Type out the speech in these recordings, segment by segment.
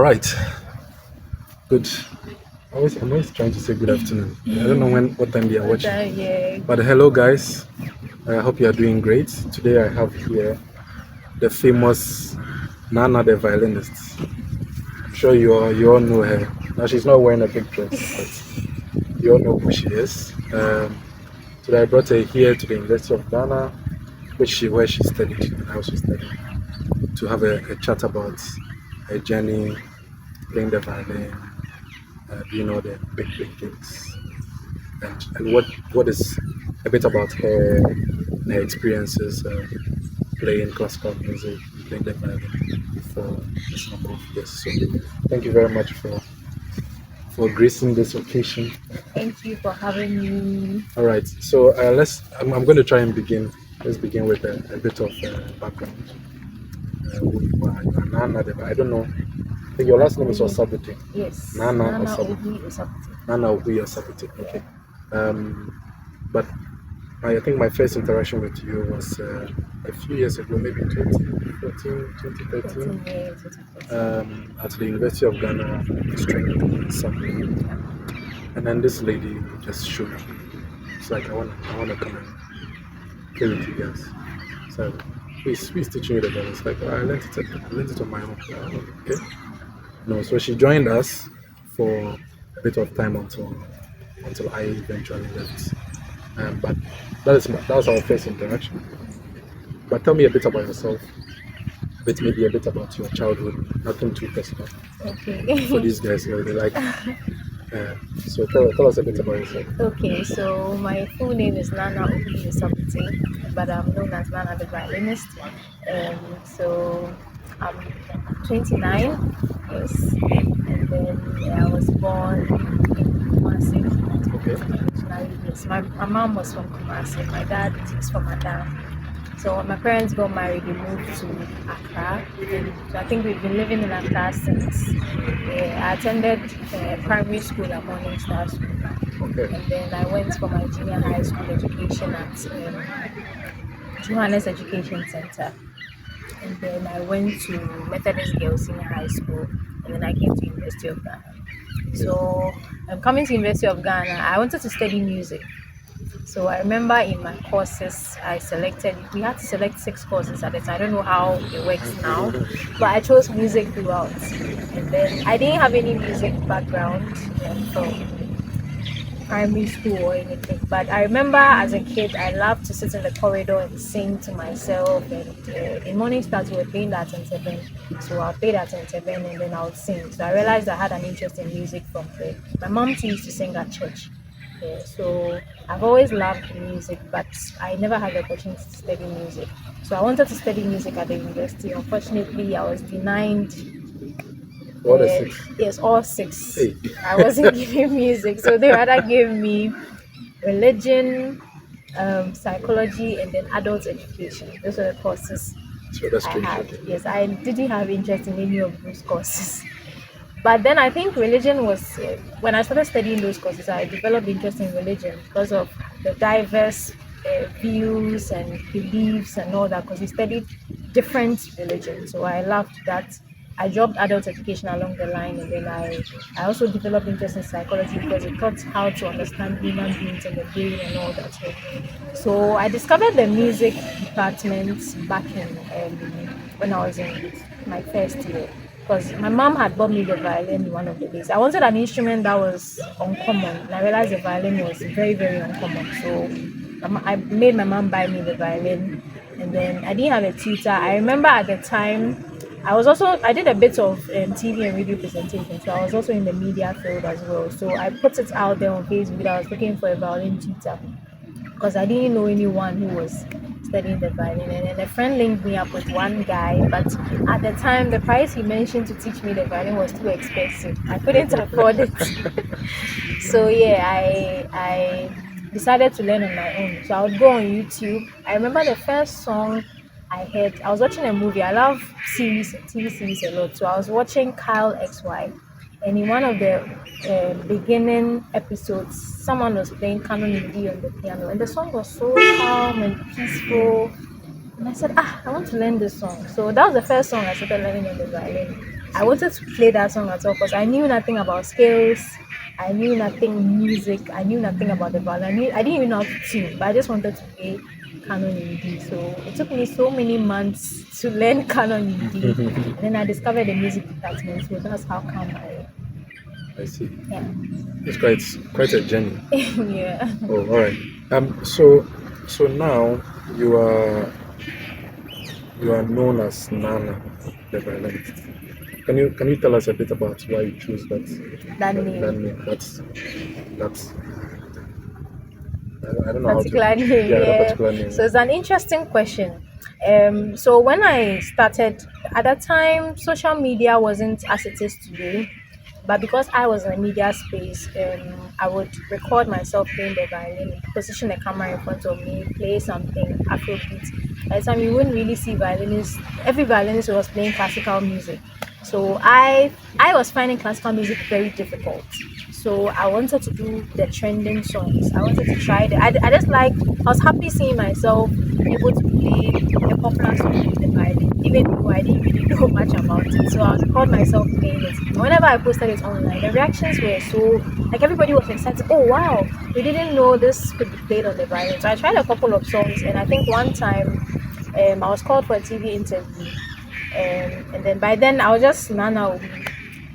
right. Good. I'm always trying to say good afternoon. I don't know what time they are watching. Yeah. But hello, guys. I hope you are doing great. Today I have here the famous Nana, the violinist. I'm sure you all know her. Now she's not wearing a big dress, but you all know who she is. Today I brought her here to the University of Ghana, where she studied and how she studied, to have a chat about her journey playing the violin, doing all the big things, and what is a bit about her experiences playing classical music, playing the violin for this number of years. So thank you very much for gracing this occasion. Thank you for having me. All right, so I'm going to try and begin. Let's begin with a bit of background. Who you are. You are Nana. I don't know. I think your last name is Osabute. Yes. Nana Nana Osabute. Obi Osabute. Nana Obi Osabute. Okay. But I think my first interaction with you was a few years ago, maybe 2014, 2013, 13 years. at the University of Ghana, training something. And then this lady just showed up. It's like, I want to come and play with you guys. So who's teaching you the violin? It's like, I learned it on my own. Okay. No, so she joined us for a bit of time until I eventually left. But that was our first interaction. But tell me a bit about yourself. Maybe a bit about your childhood. Nothing too personal. Okay. For these guys, they like. So tell us a bit about yourself. Okay, so my full name is Nana Obi Osabute, but I'm known as Nana the Violinist. So I'm 29, yes, and then I was born in Kumasi. Okay. Originally, yes, my mom was from Kumasi, my dad is from Naana. So when my parents got married, we moved to Accra. So I think we've been living in Accra since. I attended primary school at Morning Star School. Okay. And then I went for my junior high school education at Johannes Education Center. And then I went to Methodist Girls Senior High School. And then I came to University of Ghana. So coming to University of Ghana, I wanted to study music. So I remember in my courses, we had to select 6 courses at a time. I don't know how it works now, but I chose music throughout. And then I didn't have any music background from primary school or anything. But I remember as a kid, I loved to sit in the corridor and sing to myself. And in morning start, we were playing that in seven. So I'll play that in seven and then I'll sing. So I realized I had an interest in music from there. My mom too used to sing at church. Yeah, so I've always loved music, but I never had the opportunity to study music. So I wanted to study music at the university. Unfortunately, I was denied. All the 6. Yes, all 6. Hey. I wasn't given music, so they rather gave me religion, psychology, and then adult education. Those are the courses So that's I strange. had. Yes, I didn't have interest in any of those courses. But then I think religion was, when I started studying those courses, I developed interest in religion because of the diverse views and beliefs and all that, because we studied different religions. So I loved that. I dropped adult education along the line, and then I also developed interest in psychology because it taught how to understand human beings and the brain and all that. So I discovered the music department back in when I was in my first year, because my mom had bought me the violin one of the days. I wanted an instrument that was uncommon, and I realized the violin was very, very uncommon. So I made my mom buy me the violin, and then I didn't have a tutor. I remember at the time, I did a bit of TV and radio presentation, so I was also in the media field as well. So I put it out there on Facebook that I was looking for a violin tutor because I didn't know anyone who was studying the violin. And then a friend linked me up with one guy, but at the time, the price he mentioned to teach me the violin was too expensive. I couldn't afford it. So yeah, I decided to learn on my own. So I would go on YouTube. I remember the first song I heard, I was watching a movie. I love TV series a lot. So I was watching Kyle XY. And in one of the beginning episodes, someone was playing Canon MD on the piano. And the song was so calm and peaceful. And I said, I want to learn this song. So that was the first song I started learning on the violin. I wanted to play that song at all because I knew nothing about scales. I knew nothing music. I knew nothing about the violin. I didn't even know how to tune, but I just wanted to play canon in D. So it took me so many months to learn canon in D, and then I discovered the music department. So that's how come I see. yeah. It's quite a journey. Yeah. Oh, all right. So now you are you are known as Nana, the violinist. Can you tell us a bit about why you chose That that name, name? That's I don't know how to particular name, yeah, that yeah. particular name. So it's an interesting question. So when I started at that time, social media wasn't as it is today. But because I was in a media space, I would record myself playing the violin, position a camera in front of me, play something Afrobeat. By the time you wouldn't really see violinists, every violinist was playing classical music. So I was finding classical music very difficult. So I wanted to do the trending songs. I wanted to try the. I just like. I was happy seeing myself able to play a popular song with the violin, even though I didn't really know much about it. So I was called myself playing it. And whenever I posted it online, the reactions were so like everybody was excited. Oh wow, we didn't know this could be played on the violin. So I tried a couple of songs, and I think one time, I was called for a TV interview, and then by then I was just Nana Obi.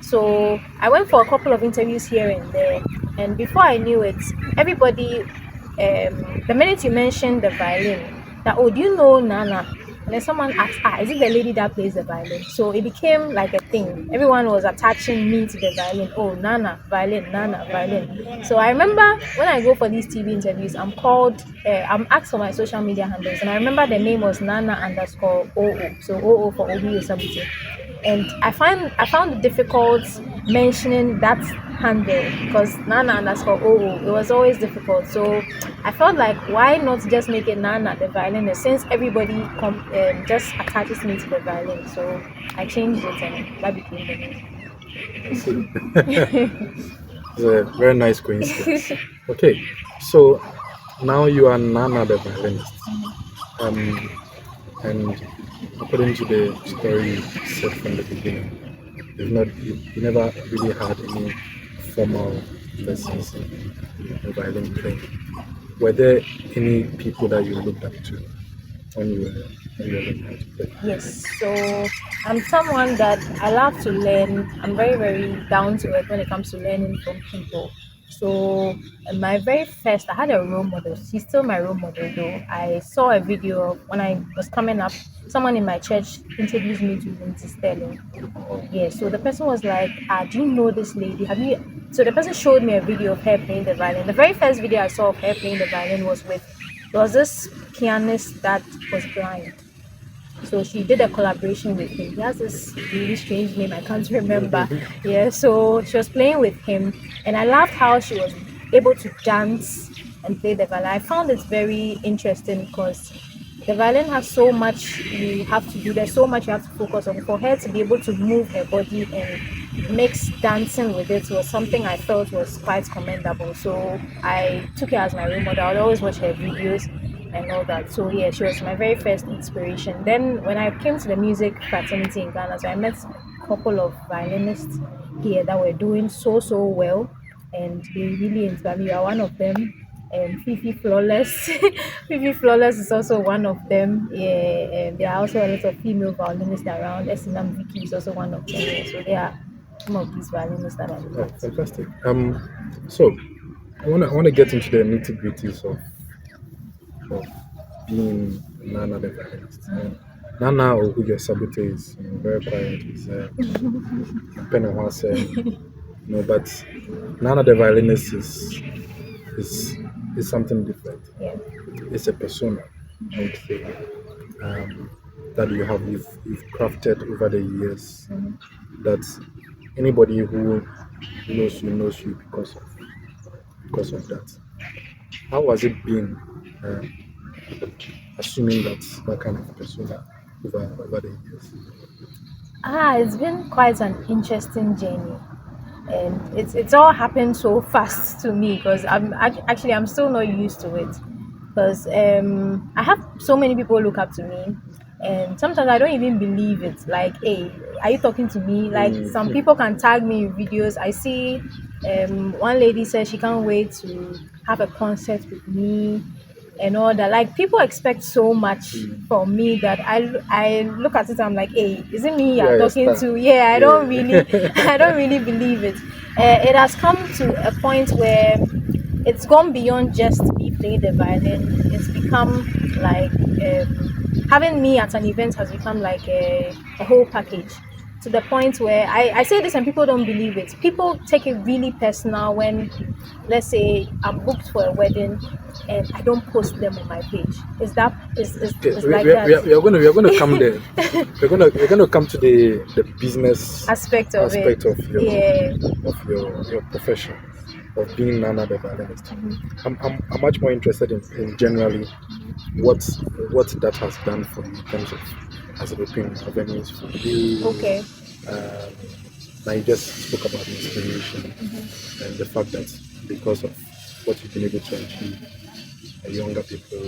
So I went for a couple of interviews here and there, and before I knew it, everybody, the minute you mentioned the violin, that oh, do you know Nana? And then someone asked, ah, is it the lady that plays the violin? So it became like a thing. Everyone was attaching me to the violin. Oh, Nana, violin, Nana, violin. So I remember when I go for these TV interviews, I'm asked for my social media handles, and I remember the name was Nana underscore OO. So OO for Obi Usabute. And I found it difficult mentioning that handle because Nana underscore OO, it was always difficult. So I felt like why not just make it Nana the violinist since everybody just attaches me to the violin. So I changed it and that became the name. I see. It's a very nice coincidence. Okay, so now you are Nana the violinist. Um, and according to the story you said from the beginning, you never really had any formal lessons in violin playing. Were there any people that you looked up to when you were learning how to play? Yes, so I'm someone that I love to learn. I'm very, very down to earth when it comes to learning from people. So, my very first, I had a role model. She's still my role model, though. I saw a video of when I was coming up. Someone in my church introduced me to Lindsay Sterling. Yeah, so the person was like, ah, do you know this lady? Have you? So the person showed me a video of her playing the violin. The very first video I saw of her playing the violin there was this pianist that was blind. So she did a collaboration with him. He has this really strange name, I can't remember. Yeah, so she was playing with him, and I loved how she was able to dance and play the violin. I found it very interesting because the violin has so much you have to do, there's so much you have to focus on. For her to be able to move her body and mix dancing with it was something I felt was quite commendable. So I took her as my role model. I would always watch her videos and all that. So yeah, she was my very first inspiration. Then when I came to the music fraternity in Ghana, so I met a couple of violinists here that were doing so well, and they really inspired me. You are one of them. And Fifi Flawless. Fifi Flawless is also one of them. Yeah, and there are also a lot of female violinists around. Esinam Vicky is also one of them. Yeah, so there are some of these violinists that I look Oh, at. fantastic. So I wanna get into the nitty gritties of being Nana the violinist. Nana or who your sabote is, very quiet, pen and but Nana the violinist is is something different. Yeah. It's a persona, I would say, um, that you've crafted over the years. That anybody who knows you because of that. How has it been uh, assuming that kind of persona over the years? It's been quite an interesting journey, and it's all happened so fast to me because actually I'm still not used to it because I have so many people look up to me, And sometimes I don't even believe it. Like, hey, are you talking to me? Like, some people can tag me in videos. I see one lady says she can't wait to have a concert with me and all that. Like, people expect so much from me that I look at it, I'm like, hey, is it me You you're are a talking star. to? Yeah, I don't really Yeah. I don't really believe it. It has come to a point where it's gone beyond just me playing the violin. It's become like having me at an event has become like a whole package, to the point where I say this and people don't believe it. People take it really personal when, let's say, I'm booked for a wedding and I don't post them on my page. Okay, Is like that we are going to come there. We're going to come to the business aspect of it. aspect of Yeah. your profession of being Nana the violinist. I'm much more interested in generally what that has done for you in terms of has it opened avenues for you. Okay. Um, now you just spoke about inspiration and the fact that because of what you've been able to achieve, younger people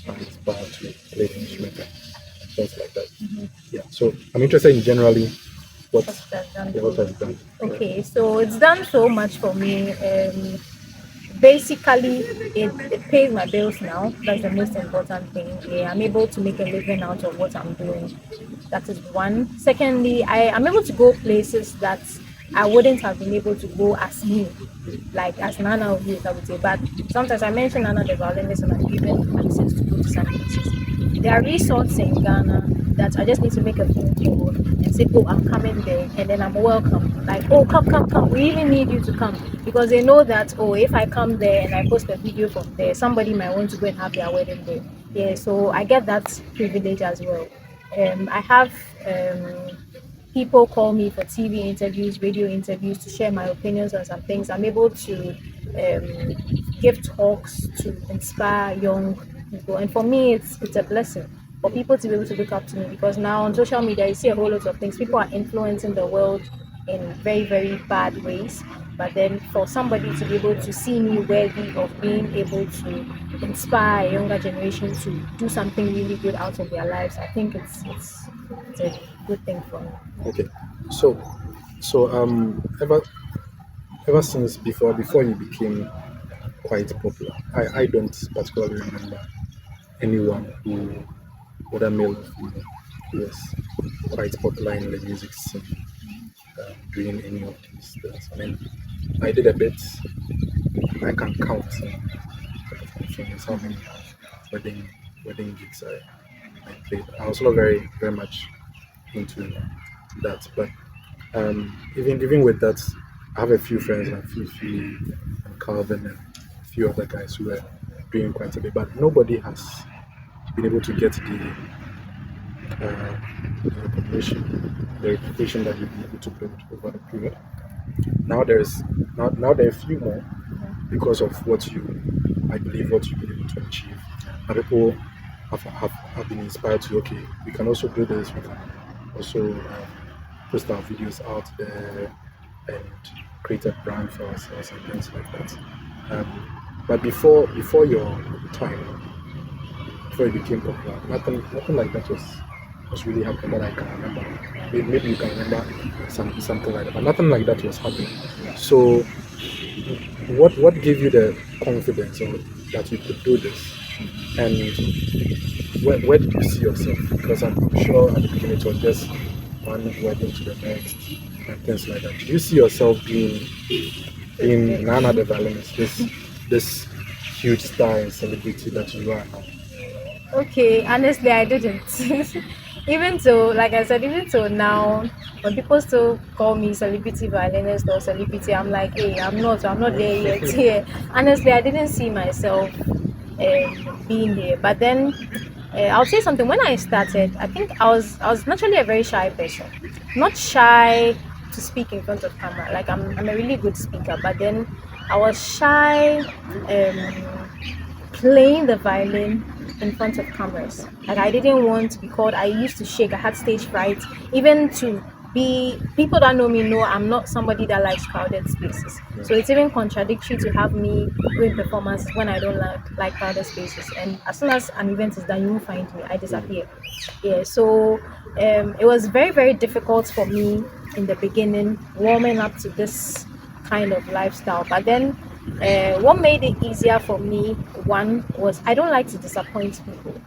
are inspired to play the instrument and things like that. Yeah. So I'm interested in generally what What that's done yeah, for what has you. done. Okay, so it's done so much for me. Basically, it pays my bills now. That's the most important thing. Yeah, I'm able to make a living out of what I'm doing. That is one. Secondly, I am able to go places that I wouldn't have been able to go as me, like as Nana of youth, I would say. But sometimes I mention Nana the violinist and I'm given access to go to some places. There are resorts in Ghana that I just need to make a phone call and say, oh, I'm coming there, and then I'm welcome. Like, oh, come. We even need you to come, because they know that, oh, if I come there and I post a video from there, somebody might want to go and have their wedding there. Yeah, so I get that privilege as well. I have people call me for TV interviews, radio interviews to share my opinions on some things. I'm able to give talks to inspire young people, and for me, it's a blessing for people to be able to look up to me, because now on social media you see a whole lot of things. People are influencing the world in very, very bad ways. But then for somebody to be able to see me worthy of being able to inspire a younger generation to do something really good out of their lives, I think it's a good thing for me. Okay. So ever since before you became quite popular, I don't particularly remember anyone who, whether male or female, who was quite popular in the music scene doing any of these things. I mean, I did a bit. I can count functions, how many wedding wedding gigs I played. I was not very much into that, but even with that, I have a few friends like Fifi and Calvin and a few other guys who were doing quite a bit, but nobody has been able to get uh, the recognition that you've been able to build over the period. Now there's now there are a few more because of I believe what you've been able to achieve. And people have been inspired to, okay, we can also do this, we can also post our videos out there and create a brand for ourselves and things like that. But before your time, before it became popular, nothing like that was really happening that I can remember. Maybe you can remember something like that, but nothing like that was happening. So what gave you the confidence or that you could do this? And where did you see yourself? Because I'm sure at the beginning it was just one wedding to the next and things like that. Did you see yourself being Nana the violinist, this huge star and celebrity that you are now? Okay, honestly, I didn't. Even so, like I said, even so now, when people still call me celebrity violinist or celebrity, I'm like, hey, I'm not there yet. Yeah, honestly, I didn't see myself being there. But then, I'll say something. When I started, I think I was naturally a very shy person, not shy to speak in front of camera. Like I'm a really good speaker, but then I was shy. Playing the violin in front of cameras. Like I didn't want to be called. I used to shake. I had stage fright. Even to people that know me know I'm not somebody that likes crowded spaces. So it's even contradictory to have me doing performances when I don't like crowded spaces. And as soon as an event is done, you won't find me. I disappear. Yeah. So it was very, very difficult for me in the beginning, warming up to this kind of lifestyle. But then what made it easier for me, one was I don't like to disappoint people,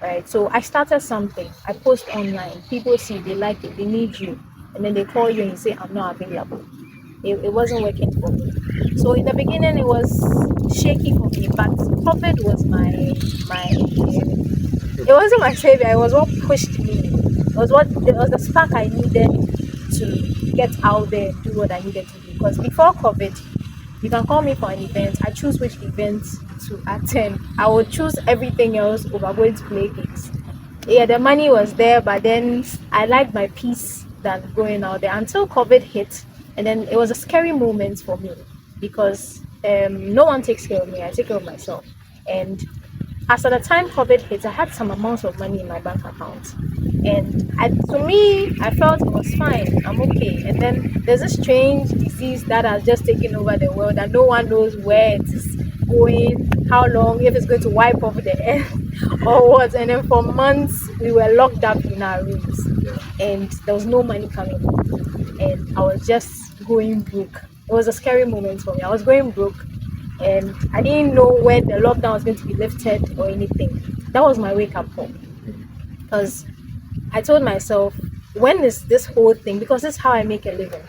right? So I started something. I post online. People see, they like it, they need you, and then they call you and you say, "I'm not available." It wasn't working for me. So in the beginning, it was shaky for me, but COVID was my. It wasn't my savior. It was what pushed me. It was the spark I needed to get out there and do what I needed to do. Because before COVID, you can call me for an event. I choose which event to attend. I would choose everything else over going to play gigs. Yeah, the money was there, but then I liked my peace than going out there until COVID hit. And then it was a scary moment for me because no one takes care of me. I take care of myself. And as at the time COVID hit, I had some amounts of money in my bank account. And to me, I felt it was fine. I'm okay. And then there's a strange disease that has just taken over the world that no one knows where it is going, how long, if it's going to wipe off the earth or what. And then for months, we were locked up in our rooms and there was no money coming in. And I was just going broke. It was a scary moment for me. I was going broke and I didn't know when the lockdown was going to be lifted or anything. That was my wake up call because I told myself, when is this whole thing? Because this is how I make a living,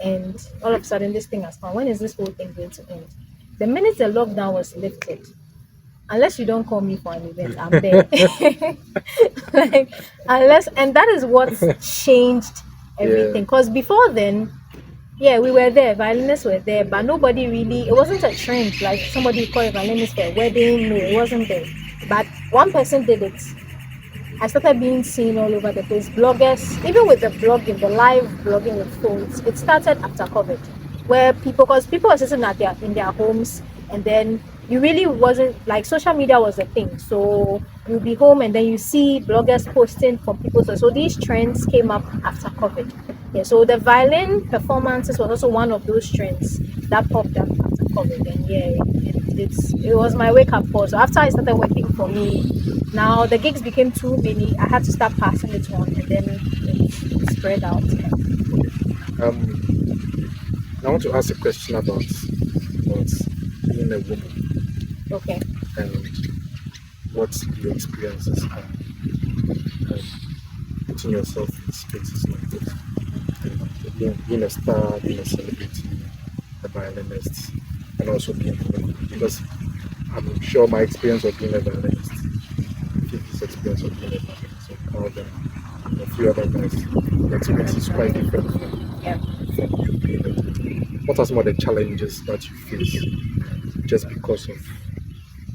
and all of a sudden this thing has come. When is this whole thing going to end? The minute the lockdown was lifted, unless you don't call me for an event, I'm there. Like, unless, and that is what changed everything. Because before then, yeah, we were there, violinists were there, but nobody really, it wasn't a trend like somebody called a violinist for a wedding. No, it wasn't there. But one person did it. I started being seen all over the place. Bloggers, even with the blogging, the live blogging with phones, it started after COVID, where because people were sitting at in their homes, and then you really wasn't like social media was a thing. So you'll be home, and then you see bloggers posting from people. So these trends came up after COVID. Yeah. So the violin performances was also one of those trends that popped up after COVID, and yeah, it was my wake up call. So after I started working for me. Now the gigs became too many. I had to start passing it on, and then it spread out. I want to ask a question about being a woman. Okay. And what your experiences are putting yourself in spaces like this. Being a star, being a celebrity, a violinist, and also being a woman. Because I'm sure my experience of being a violinist, this experience of being a violinist, of Calvin, and a few other guys, the experience is quite different from you being a. What are some of the challenges that you face just because of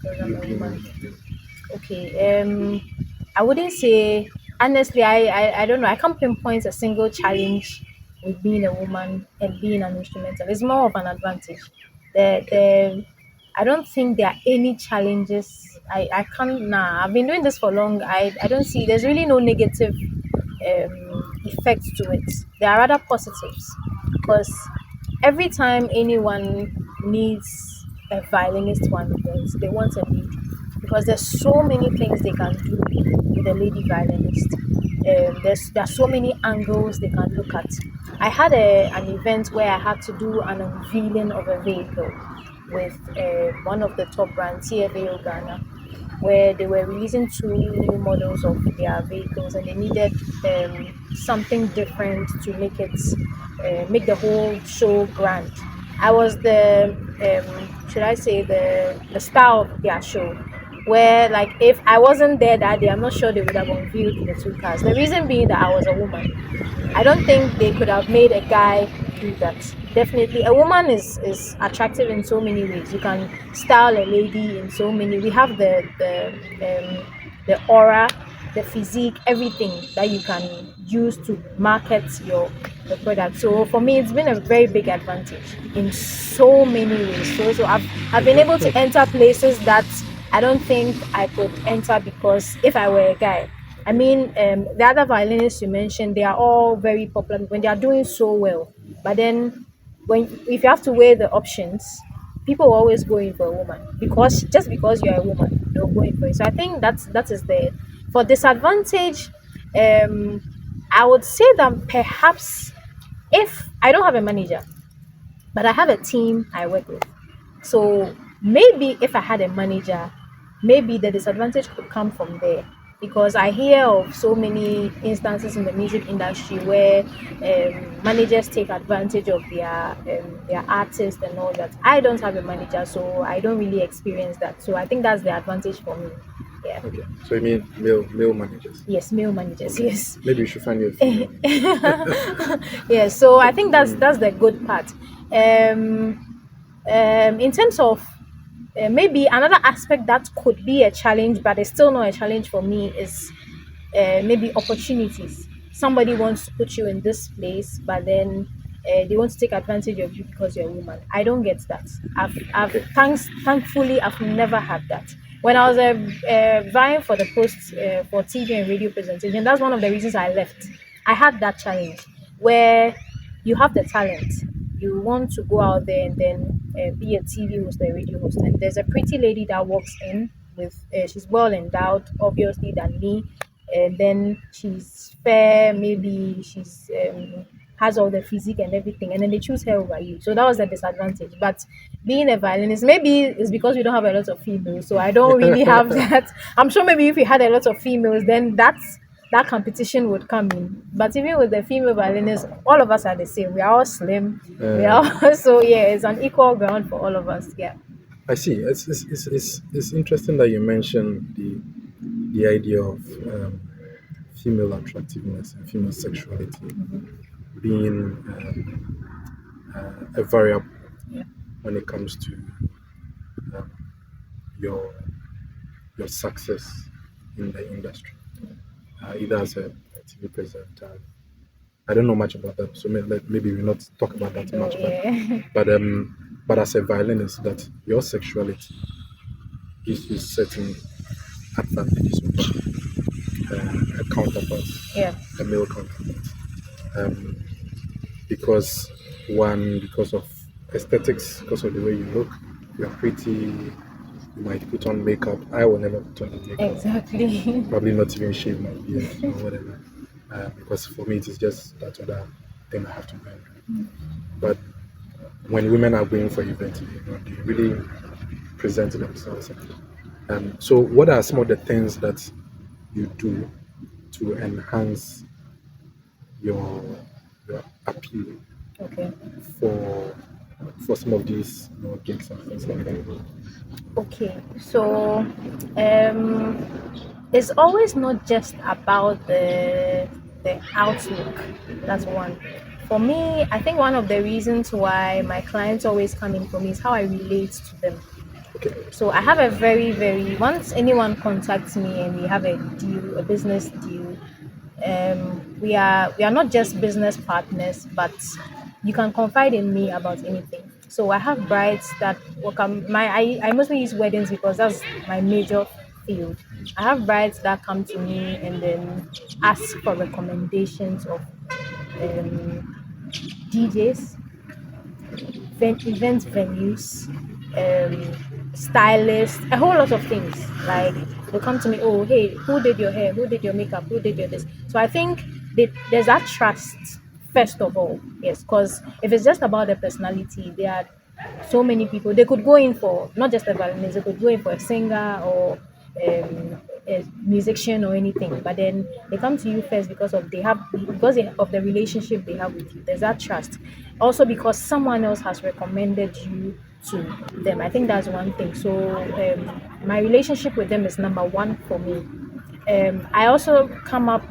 you being a woman? Okay. I wouldn't say honestly. I don't know. I can't pinpoint a single challenge with being a woman and being an instrumental. It's more of an advantage. The I don't think there are any challenges. I can't. Nah. I've been doing this for long. I don't see. There's really no negative effects to it. There are rather positives because every time anyone needs a violinist for an event, they want a lead because there's so many things they can do with a lady violinist. There are so many angles they can look at. I had an event where I had to do an unveiling of a vehicle with one of the top brands, TFA Ghana, where they were releasing two new models of their vehicles and they needed something different to make the whole show grand. I was the should I say the star of their show, where like if I wasn't there that day, I'm not sure they would have unveiled the two cars. The reason being that I was a woman. I don't think they could have made a guy do that. Definitely, a woman is attractive in so many ways. You can style a lady in so many. We have the aura, the physique, everything that you can use to market the product. So for me, it's been a very big advantage in so many ways. So I've been able to enter places that I don't think I could enter because if I were a guy. I mean, the other violinists you mentioned, they are all very popular when they are doing so well. But then, when if you have to weigh the options, people will always go in for a woman because just because you're a woman, they'll go in for it. So I think that is the for disadvantage. Um, I would say that perhaps if I don't have a manager, but I have a team I work with. So maybe if I had a manager, maybe the disadvantage could come from there because I hear of so many instances in the music industry where managers take advantage of their artists and all that. I don't have a manager, so I don't really experience that. So I think that's the advantage for me. Yeah. Okay. So you mean male managers? Yes, male managers. Yes. Maybe you should find you a female. Yeah. So I think that's the good part. Um, in terms of maybe another aspect that could be a challenge, but it's still not a challenge for me, is maybe opportunities. Somebody wants to put you in this place, but then they want to take advantage of you because you're a woman. I don't get that. Okay. Thankfully, I've never had that. When I was vying for the post for TV and radio presentation, that's one of the reasons I left. I had that challenge where you have the talent, you want to go out there and then be a TV host or a radio host, and there's a pretty lady that walks in with she's well endowed, obviously, than me, and then she's fair, maybe she's has all the physique and everything, and then they choose her over you. So that was the disadvantage. But being a violinist, maybe it's because we don't have a lot of females, so I don't really have that. I'm sure maybe if we had a lot of females, then that competition would come in. But even with the female violinists, all of us are the same. We are all slim. We are all, so yeah, it's an equal ground for all of us. Yeah. I see. It's interesting that you mentioned the idea of female attractiveness and female sexuality being a variable Yeah. when it comes to um, your your success in the industry, either as a TV presenter. I don't know much about that, so maybe we'll not talk about that So much. yeah. But as a violinist, that your sexuality gives you certain advantages over a counterpart, Yeah. a male counterpart. Um, because because of aesthetics, because of the way you look, you're pretty. You might put on makeup. I will never put on makeup. Exactly. Probably not even shave my beard or whatever. Because for me, it is just that other thing I have to wear. But when women are going for events, they really present themselves. So, what are some of the things that you do to enhance your your appeal Okay. for some of these gigs and things like that? Okay. So it's always not just about the outlook. That's one. For me, I think one of the reasons why my clients always come in for me is how I relate to them. Okay. So I have a very once anyone contacts me and we have a deal, a business deal, we are not just business partners, but you can confide in me about anything. So I have brides that will come. I mostly use weddings because that's my major field. I have brides that come to me and then ask for recommendations of DJs, event venues, stylists, a whole lot of things. Like they come to me, oh hey, who did your hair? Who did your makeup? Who did your this? So I think there's that trust first of all, yes, because if it's just about the personality, there are so many people they could go in for not just a violinist, they could go in for a singer or a musician or anything, but then they come to you first because of the relationship they have with you. There's that trust. Also because someone else has recommended you to them. I think that's one thing. So my relationship with them is number one for me. I also come up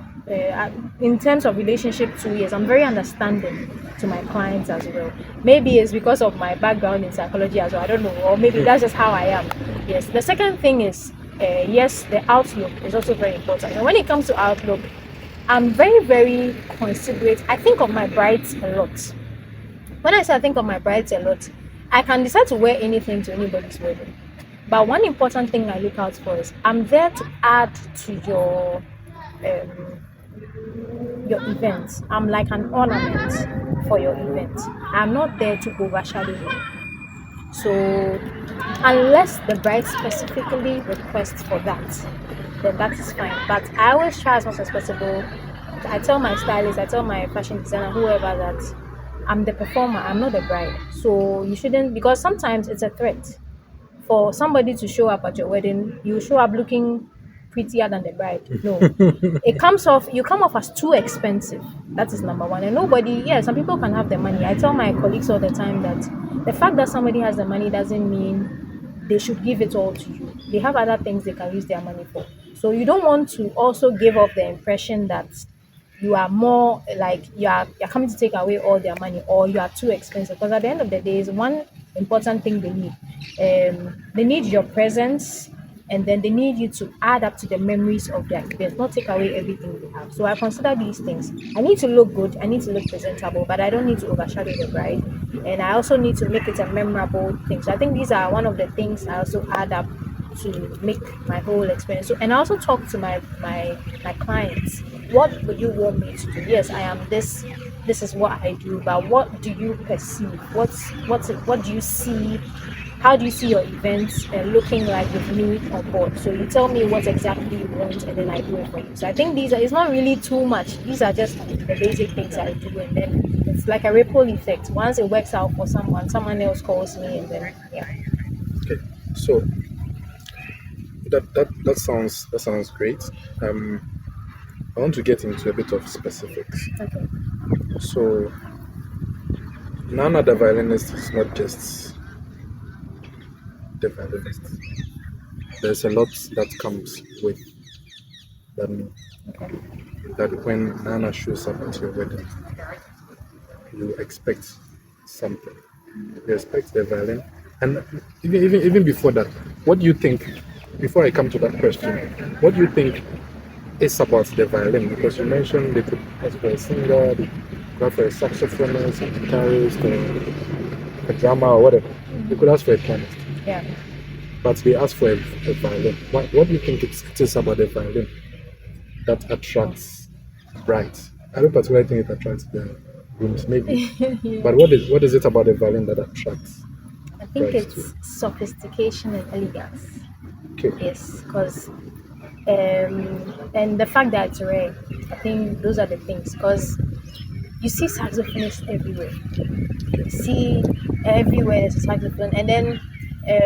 in terms of relationship too. Yes, I'm very understanding to my clients as well. Maybe it's because of my background in psychology as well. I don't know, or maybe that's just how I am. Yes. The second thing is yes, the outlook is also very important. And when it comes to outlook, I'm very considerate. I think of my brides a lot. When I say I think of my brides a lot, I can decide to wear anything to anybody's wedding. But one important thing I look out for is I'm there to add to your your event. I'm like an ornament for your event. I'm not there to overshadow you. So unless the bride specifically requests for that, then that is fine. But I always try as much as possible. I tell my stylist, I tell my fashion designer, whoever, that I'm the performer, I'm not the bride. So you shouldn't, because sometimes it's a threat for somebody to show up at your wedding. You show up looking prettier than the bride. No, it comes off, you come off as too expensive. That is number one. And nobody, yeah, some people can have the money. I tell my colleagues all the time that the fact that somebody has the money doesn't mean they should give it all to you. They have other things they can use their money for. So you don't want to also give off the impression that you are more like you're coming to take away all their money, or you are too expensive. Because at the end of the day, is one important thing they need. They need your presence, and then they need you to add up to the memories of their event, not take away everything they have. So I consider these things. I need to look good, I need to look presentable, but I don't need to overshadow the bride. And I also need to make it a memorable thing. So I think these are one of the things I also add up to make my whole experience. So, and I also talk to my clients. What would you want me to do? Yes, I am this. This is what I do. But what do you perceive? What do you see? How do you see your events looking like with me on board? So you tell me what exactly you want, and then I do it for you. So I think these are. It's not really too much. These are just the basic things I do, and then it's like a ripple effect. Once it works out for someone, someone else calls me, and then yeah. Okay, so that sounds great. I want to get into a bit of specifics. Okay. So Nana the violinist is not just the violinist. There's a lot that comes with Okay. that when Nana shows up at your wedding, you expect something. You expect the violin, and even before that, what do you think? Before I come to that question, what do you think is about the violin? Because you mentioned they could ask for a singer, they could ask for a saxophonist, a guitarist, or a drummer, or whatever. They could ask for a pianist, Yeah. but they ask for a violin. What do you think it is about the violin that attracts brides? I don't particularly think it attracts the grooms, maybe. Yeah. But what is it about the violin that attracts I think brides too? it's sophistication and elegance. Okay. Yes, because and the fact that it's rare. I think those are the things. Because you see saxophonists everywhere. You see everywhere there's a saxophone, and then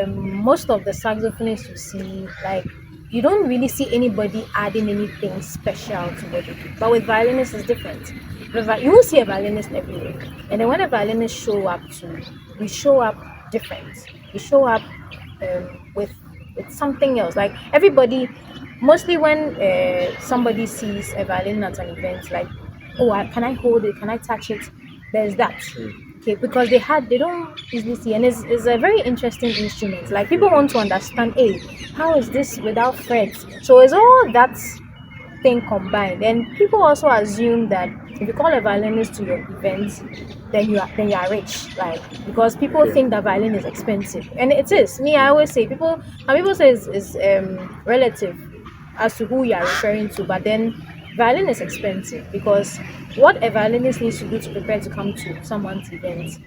most of the saxophonists you see, like, you don't really see anybody adding anything special to what they do. But with violinists, it's different. You won't see a violinist everywhere, and then when a violinist show up too, we show up different. We show up with something else. Like everybody, mostly when somebody sees a violin at an event, like, oh, can I hold it? Can I touch it? There's that. Okay, because they don't easily see, and it's a very interesting instrument. Like people want to understand, hey, how is this without frets? So it's all that thing combined. And people also assume that if you call a violinist to your event, then you are rich. Like, because people Okay. think that violin is expensive, and it is. Me, I always say people say is relative as to who you are referring to, but then violin is expensive because what a violinist needs to do to prepare to come to someone's event.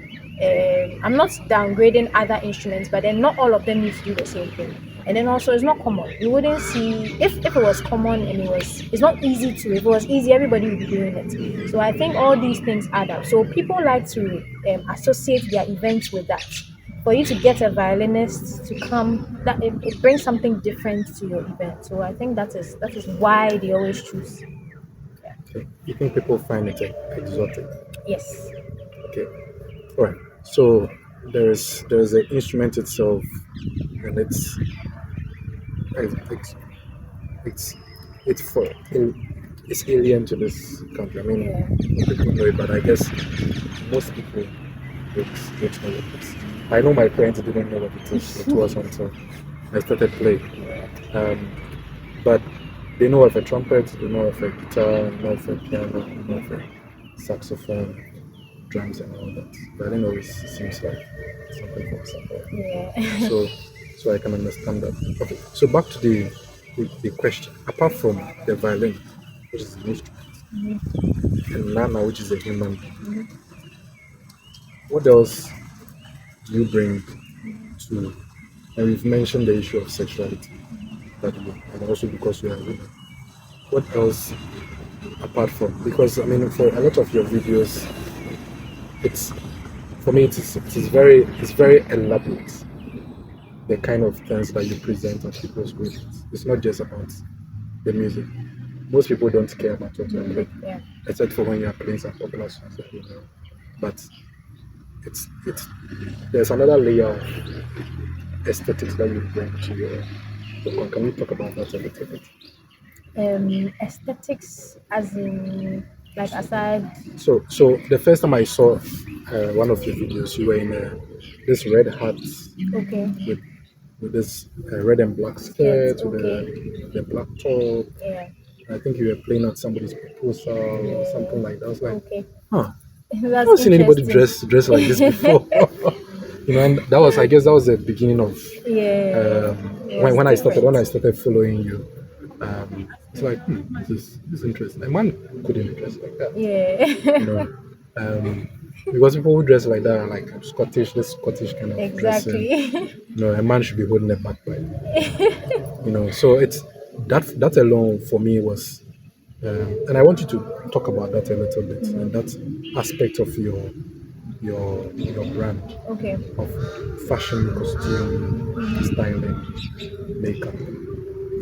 I'm not downgrading other instruments, but then not all of them need to do the same thing. And then also, it's not common. You wouldn't see if it was common and it's not easy to. If it was easy, everybody would be doing it. So I think all these things add up. So people like to associate their events with that. For you to get a violinist to come, that it brings something different to your event. So I think that is why they always choose. Okay. You think people find it exotic? Yes. Okay. All right. So there's the instrument itself, and it's it's it's for it's alien to this country. I mean, Yeah. most people know it, but I guess most people don't know what it is. I know my parents didn't know what it is. It was until I started playing. Um, but they know of a trumpet, they know of a guitar, they know of a piano, they know of a saxophone, drums, and all that. But I don't always seems like something from somewhere. Yeah. So I can understand that. Okay, so back to the question. Apart from the violin, which is an instrument, Mm-hmm. and Nana, which is a human being. Mm-hmm. What else do you bring to? And we've mentioned the issue of sexuality, that you, and also because you are a woman. What else apart from? Because I mean, for a lot of your videos, it's for me, it's very elaborate. The kind of things that you present at people's weddings. It's not just about the music. Most people don't care about what you're Music, playing, yeah. except for when you're playing some popular songs that you know. But it's there's another layer of aesthetics that you bring to your. Can we talk about that a little bit? Aesthetics, as in, like, aside. So the first time I saw one of your videos, you were in this red hat Okay. with this red and black Skirts. skirt with Okay. the black top. Yeah. I think you were playing at somebody's proposal or Yeah. something like that. I was like, Okay. huh, I've That's not seen anybody interesting. dress like this before. And that was, I guess, that was the beginning of Yeah. It was when I started different. following you. It's like, this is interesting. A man couldn't dress like that, you Yeah. know, because people who dress like that are like this Scottish kind of dressing. Exactly. A man should be holding a bagpipe. So it's that alone for me was, and I want you to talk about that a little bit and Mhm. that aspect of your brand Okay. of fashion, costume, styling, makeup,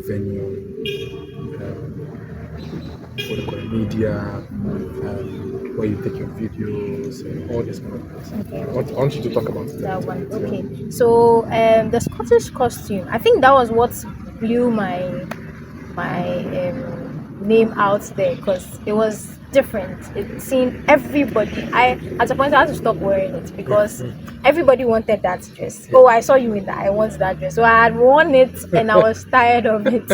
venue, what do you call it, media, where you take your videos and all this kind of things. Okay. I want you to talk about it a That little one. bit. Okay. Yeah. So the Scottish costume, I think that was what blew my name out there, because it was different. It seemed everybody. I At a point I had to stop wearing it because everybody wanted that dress. Yeah. Oh, I saw you in that. I want that dress. So I had worn it and I was tired of it.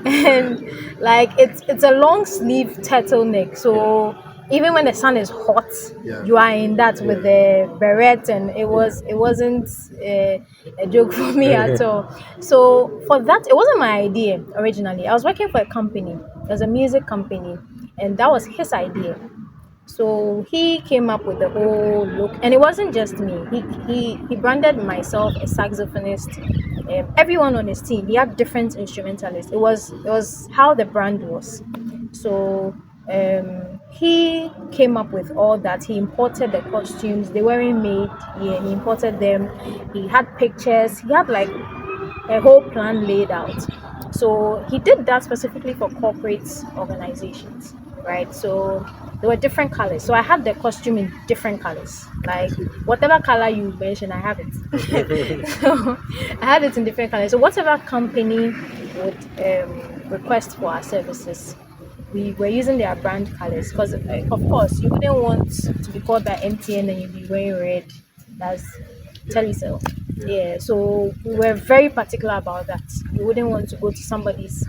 And like it's a long sleeve turtleneck. Yeah. So even when the sun is hot, Yeah. you are in that with Yeah. the beret, and it wasn't a joke for me at all. So for that, it wasn't my idea originally. I was working for a company. There's a music company, and that was his idea. So he came up with the whole look, and it wasn't just me. He branded myself a saxophonist. Everyone on his team, he had different instrumentalists. It was how the brand was. So he came up with all that. He imported the costumes. They weren't made here. He imported them. He had pictures. He had like a whole plan laid out. So he did that specifically for corporate organizations, right? So there were different colors. So I had the costume in different colors. I Like see. whatever color you mentioned, I have it. So I had it in different colors. So whatever company would request for our services, we were using their brand colors because, of course, you wouldn't want to be called by MTN and you'd be wearing red. That's Yeah. telecell. Yeah. Yeah, so we were very particular about that. We wouldn't want to go to somebody's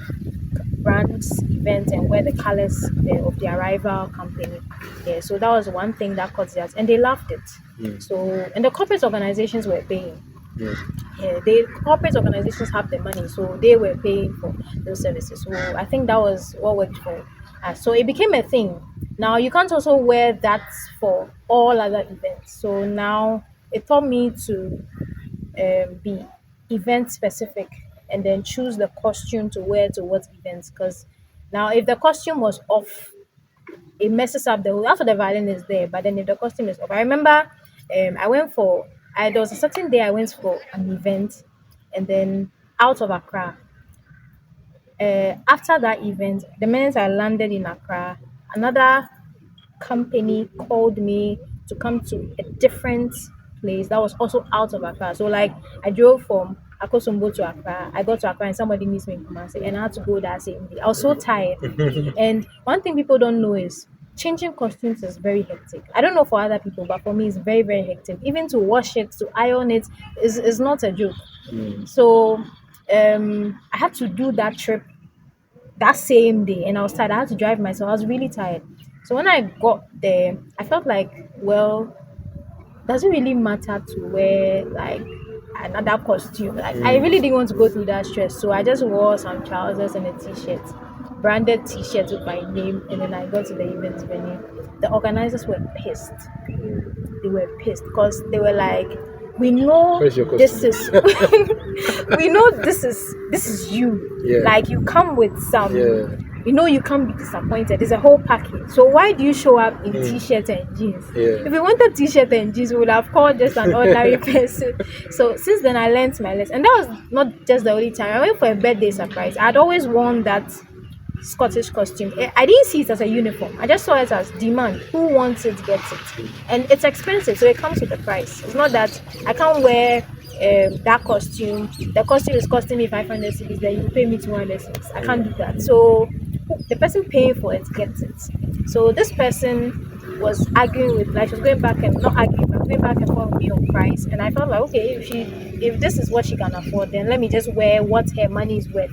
brand's event and wear the colors of their rival company. Yeah, so that was one thing that caught that, and they loved it. Mm. So, and the corporate organizations were paying. Mm. Yeah, they corporate organizations have the money, so they were paying for those services. So I think that was what worked for us. So it became a thing. Now you can't also wear that for all other events. So now it taught me to be event specific and then choose the costume to wear to what events. Because now if the costume was off, it messes up the whole. After the violin is there, but then if the costume is off, I remember I went for. There was a certain day I went for an event, and then out of Accra. After that event, the minute I landed in Accra, another company called me to come to a different place that was also out of Accra. So like I drove from Akosombo to Accra. I got to Accra and somebody needs me in Kumasi, and I had to go that same day. I was so tired. And one thing people don't know is changing costumes is very hectic. I don't know for other people, but for me it's very, very hectic. Even to wash it, to iron it is not a joke. Mm. So I had to do that trip that same day, and I was tired. I had to drive myself. I was really tired. So when I got there, I felt like, well, does it really matter to wear like another costume? Like I really didn't want to go through that stress. So I just wore some trousers and a t-shirt. branded T-shirt with my name, and then I got to the event venue. The organizers were pissed. They were pissed because they were like, "We know Where's your this costume? is, we know this is you. Yeah. Like you come with some." Yeah. You know you can't be disappointed. It's a whole package. So why do you show up in t-shirt and jeans? Yeah. If you wanted t-shirt and jeans, we would have called just an ordinary person. So since then I learned my lesson. And that was not just the only time. I went for a birthday surprise. I'd always worn that Scottish costume. I didn't see it as a uniform. I just saw it as demand. Who wants it gets it. And it's expensive, so it comes with a price. It's not that I can't wear that costume. The costume is costing me 500 cedis, then you pay me 200 cedis. I can't do that. So the person paying for it gets it. So this person was arguing with, like, she was going back and not arguing, but going back and forth with me on price. And I felt like, okay, if this is what she can afford, then let me just wear what her money is worth.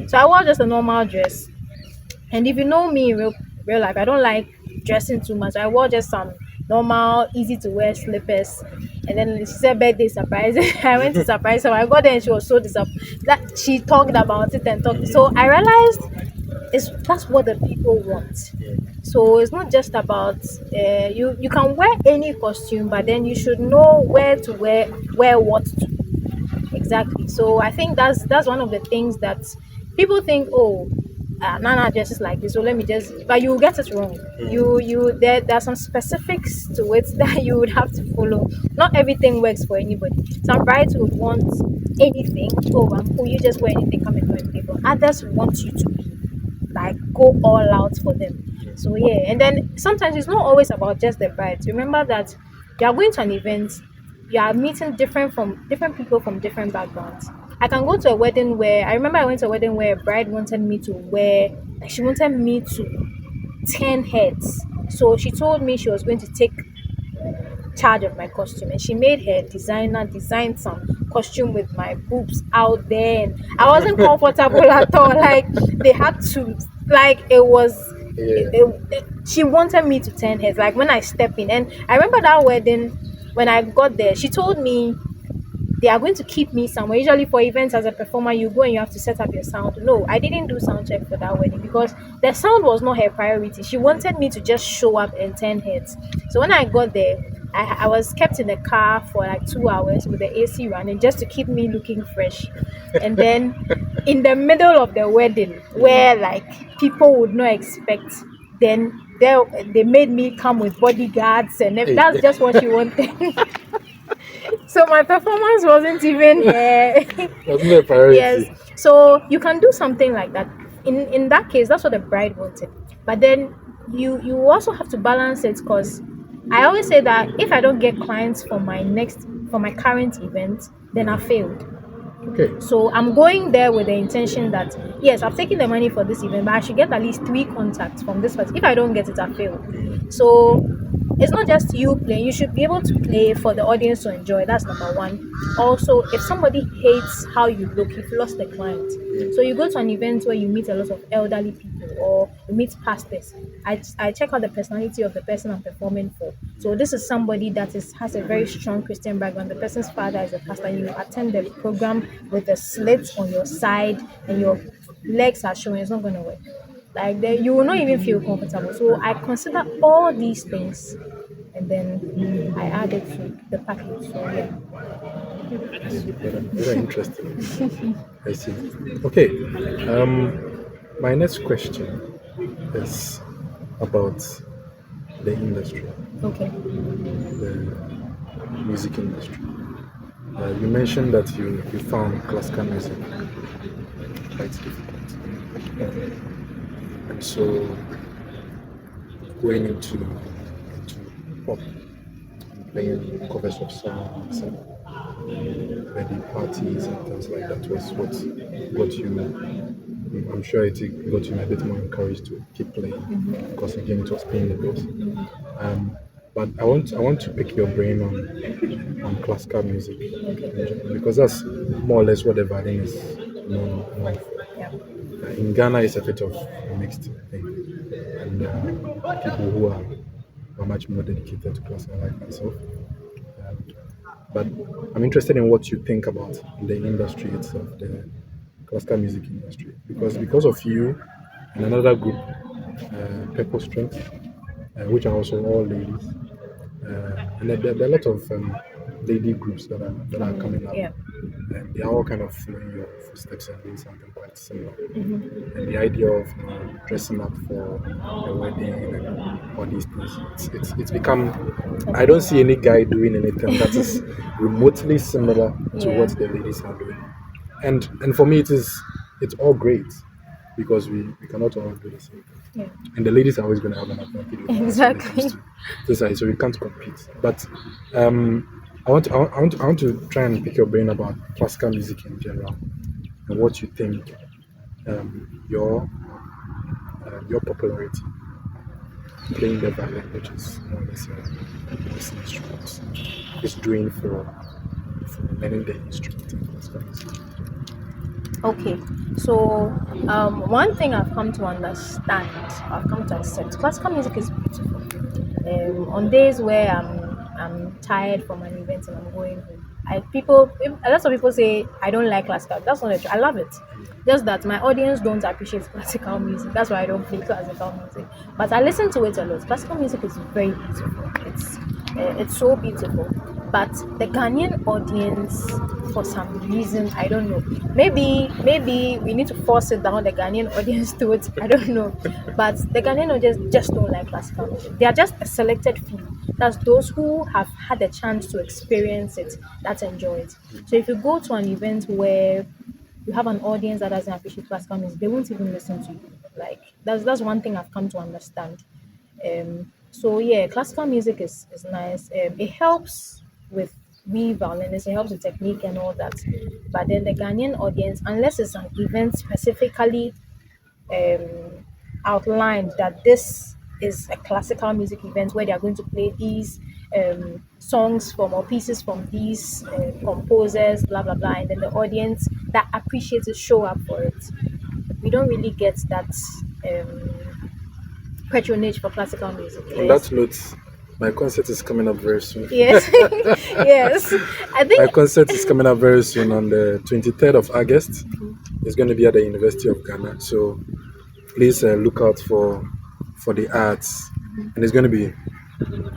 So I wore just a normal dress. And if you know me in real life, I don't like dressing too much. I wore just some normal, easy to wear slippers. And then she said birthday surprise. I went to surprise her. I got there and she was so disappointed that she talked about it and talked. So I realized that's what the people want. So it's not just about you can wear any costume, but then you should know where to wear what to. Exactly. So I think that's one of the things that people think, oh, Nana dresses like this, so let me just. But you get it wrong. There are some specifics to it that you would have to follow. Not everything works for anybody. Some brides would want anything. Oh, you just wear anything, come and join people. Others want you to be like go all out for them. So yeah, and then sometimes it's not always about just the brides. Remember that you are going to an event, you are meeting different people from different backgrounds. I can go to a wedding where I remember I went to a wedding where a bride wanted me to wear, like she wanted me to turn heads. So she told me she was going to take charge of my costume, and she made her designer design some costume with my boobs out there, and I wasn't comfortable at all. Like they had to, like it was she wanted me to turn heads like when I step in. And I remember that wedding, when I got there, she told me they are going to keep me somewhere. Usually for events as a performer, you go and you have to set up your sound. No, I didn't do sound check for that wedding because the sound was not her priority. She wanted me to just show up and turn heads. So when I got there, I was kept in the car for like 2 hours with the AC running just to keep me looking fresh. And then in the middle of the wedding, where like people would not expect, then they made me come with bodyguards, and that's just what she wanted. So my performance wasn't even Wasn't a priority. yes. So you can do something like that. In that case, that's what the bride wanted. But then you also have to balance it, because I always say that if I don't get clients for my current event, then I failed. Okay. So I'm going there with the intention that yes, I've taken the money for this event, but I should get at least 3 contacts from this person. If I don't get it, I fail. So it's not just you playing. You should be able to play for the audience to enjoy. That's number one. Also, if somebody hates how you look, you've lost the client. So you go to an event where you meet a lot of elderly people or you meet pastors. I check out the personality of the person I'm performing for. So this is somebody that has a very strong Christian background. The person's father is a pastor. You attend the program with a slit on your side and your legs are showing. It's not going to work. Like you will not even feel comfortable. So I consider all these things, and then I add it to the package. So yeah. Very interesting. I see. Okay. My next question is about the industry, Okay. the music industry. You mentioned that you found classical music quite difficult. And so going into pop and playing covers of songs and wedding parties and things like that was what got you. I'm sure it got you a bit more encouraged to keep playing because again it was paying the bills. But I want to pick your brain on classical music because that's more or less what the violin is known for. Yeah. In Ghana, it's a bit of a mixed thing, and people who are much more dedicated to classical, like myself. Um, but I'm interested in what you think about the industry itself, the classical music industry, because of you, and another group, Purple Strength, which are also all ladies. And there are a lot of lady groups that are coming up, Yeah. and they are all kind of following your footsteps and doing something quite similar. Mm-hmm. And the idea of dressing up for a wedding and all these things, it's become. That's I don't see normal. any guy doing anything that is remotely similar to what Yeah. the ladies are doing, and for me it's all great because we cannot all do the same thing. Yeah. And the ladies are always going to have an advantage over us when it comes Exactly. to this side, so we can't compete. But I want to try and pick your brain about classical music in general and what you think your popularity playing the violin, which is more or less a voice instrument, is doing for learning the instrument in classical music. Okay, so one thing I've come to understand, I've come to accept, classical music is beautiful. On days where I'm tired from an event and I'm going home, a lot of people say I don't like classical. That's not true. I love it. Just that my audience don't appreciate classical music. That's why I don't play classical music. But I listen to it a lot. Classical music is very beautiful. It's so beautiful. But the Ghanaian audience, for some reason, I don't know. Maybe we need to force it down the Ghanaian audience to it. I don't know. But the Ghanaian audience just don't like classical music. They are just a selected few. That's those who have had the chance to experience it, that enjoy it. So if you go to an event where you have an audience that doesn't appreciate classical music, they won't even listen to you. Like that's one thing I've come to understand. So yeah, classical music is nice. It helps with we violinists, it helps with technique and all that. But then the Ghanaian audience, unless it's an event specifically um, outlined that this is a classical music event where they are going to play these songs from or pieces from these composers, blah blah blah, and then the audience that appreciates it show up for it. We don't really get that patronage for classical music. On Yes, that note, my concert is coming up very soon. yes, yes. I My think concert is coming up very soon on the 23rd of August. It's going to be at the University of Ghana. So please look out for the arts, and it's going to be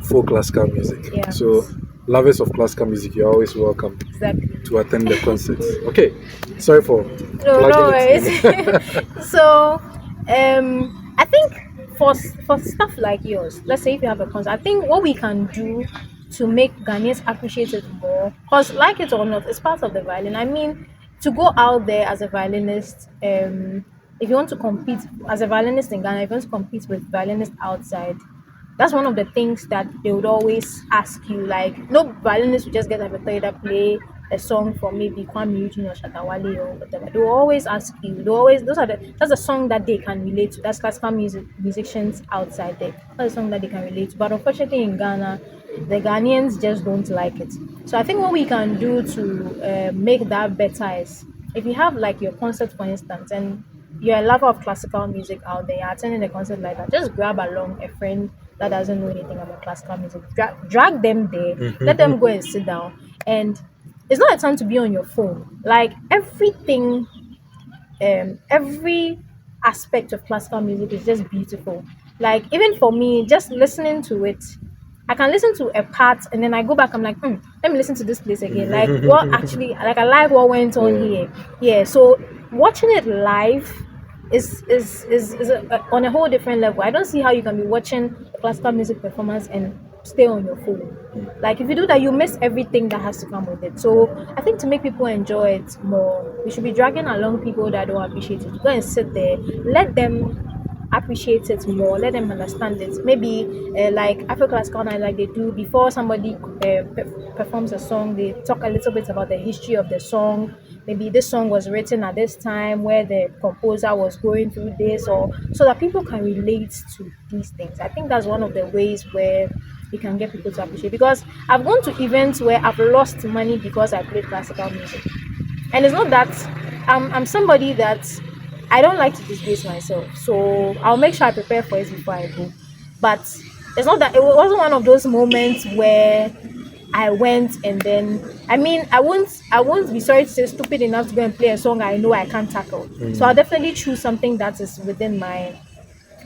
full classical music. yeah, So lovers of classical music, you're always welcome exactly. to attend the concert. Okay, sorry for No, no plugging it worries. in. So, I think for stuff like yours, let's say if you have a concert, I think what we can do to make Ghanaians appreciate it more, because like it or not, it's part of the violin. I mean, to go out there as a violinist, if you want to compete as a violinist in Ghana, if you want to compete with violinists outside, that's one of the things that they would always ask you. Like, no violinist would just get up and tell you that play a song from maybe Kwame Eugene or Shatawale or whatever. They will always ask you. They always that's a song that they can relate to. That's classical musicians outside there. That's a song that they can relate to. But unfortunately in Ghana, the Ghanaians just don't like it. So I think what we can do to make that better is if you have like your concert, for instance, and you're a lover of classical music out there, you're attending a concert like that, just grab along a friend that doesn't know anything about classical music. Drag them there, let them go and sit down. And it's not a time to be on your phone. Like every aspect of classical music is just beautiful. Like even for me, just listening to it, I can listen to a part and then I go back. I'm like, let me listen to this place again. Like what actually, like I like what went on Yeah. here. Yeah. So watching it live on a whole different level. I don't see how you can be watching a classical music performance and stay on your phone. Like if you do that, you miss everything that has to come with it. So I think to make people enjoy it more, we should be dragging along people that don't appreciate it. Go and sit there, let them appreciate it more, let them understand it. Maybe like Afro Classical Night, like they do before somebody performs a song, they talk a little bit about the history of the song. Maybe this song was written at this time where the composer was going through this, or so that people can relate to these things. I think that's one of the ways where you can get people to appreciate. Because I've gone to events where I've lost money because I played classical music, and it's not that I'm somebody that I don't like to disgrace myself, so I'll make sure I prepare for it before I go. But it's not that it wasn't one of those moments where I went, and then I won't be sorry to say stupid enough to go and play a song I know I can't tackle. So I'll definitely choose something that is within my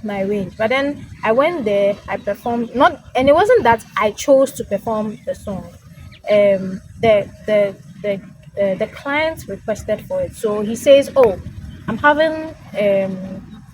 range. But then I went there, I performed, not, and it wasn't that I chose to perform the song. The client requested for it. So he says, "Oh, I'm having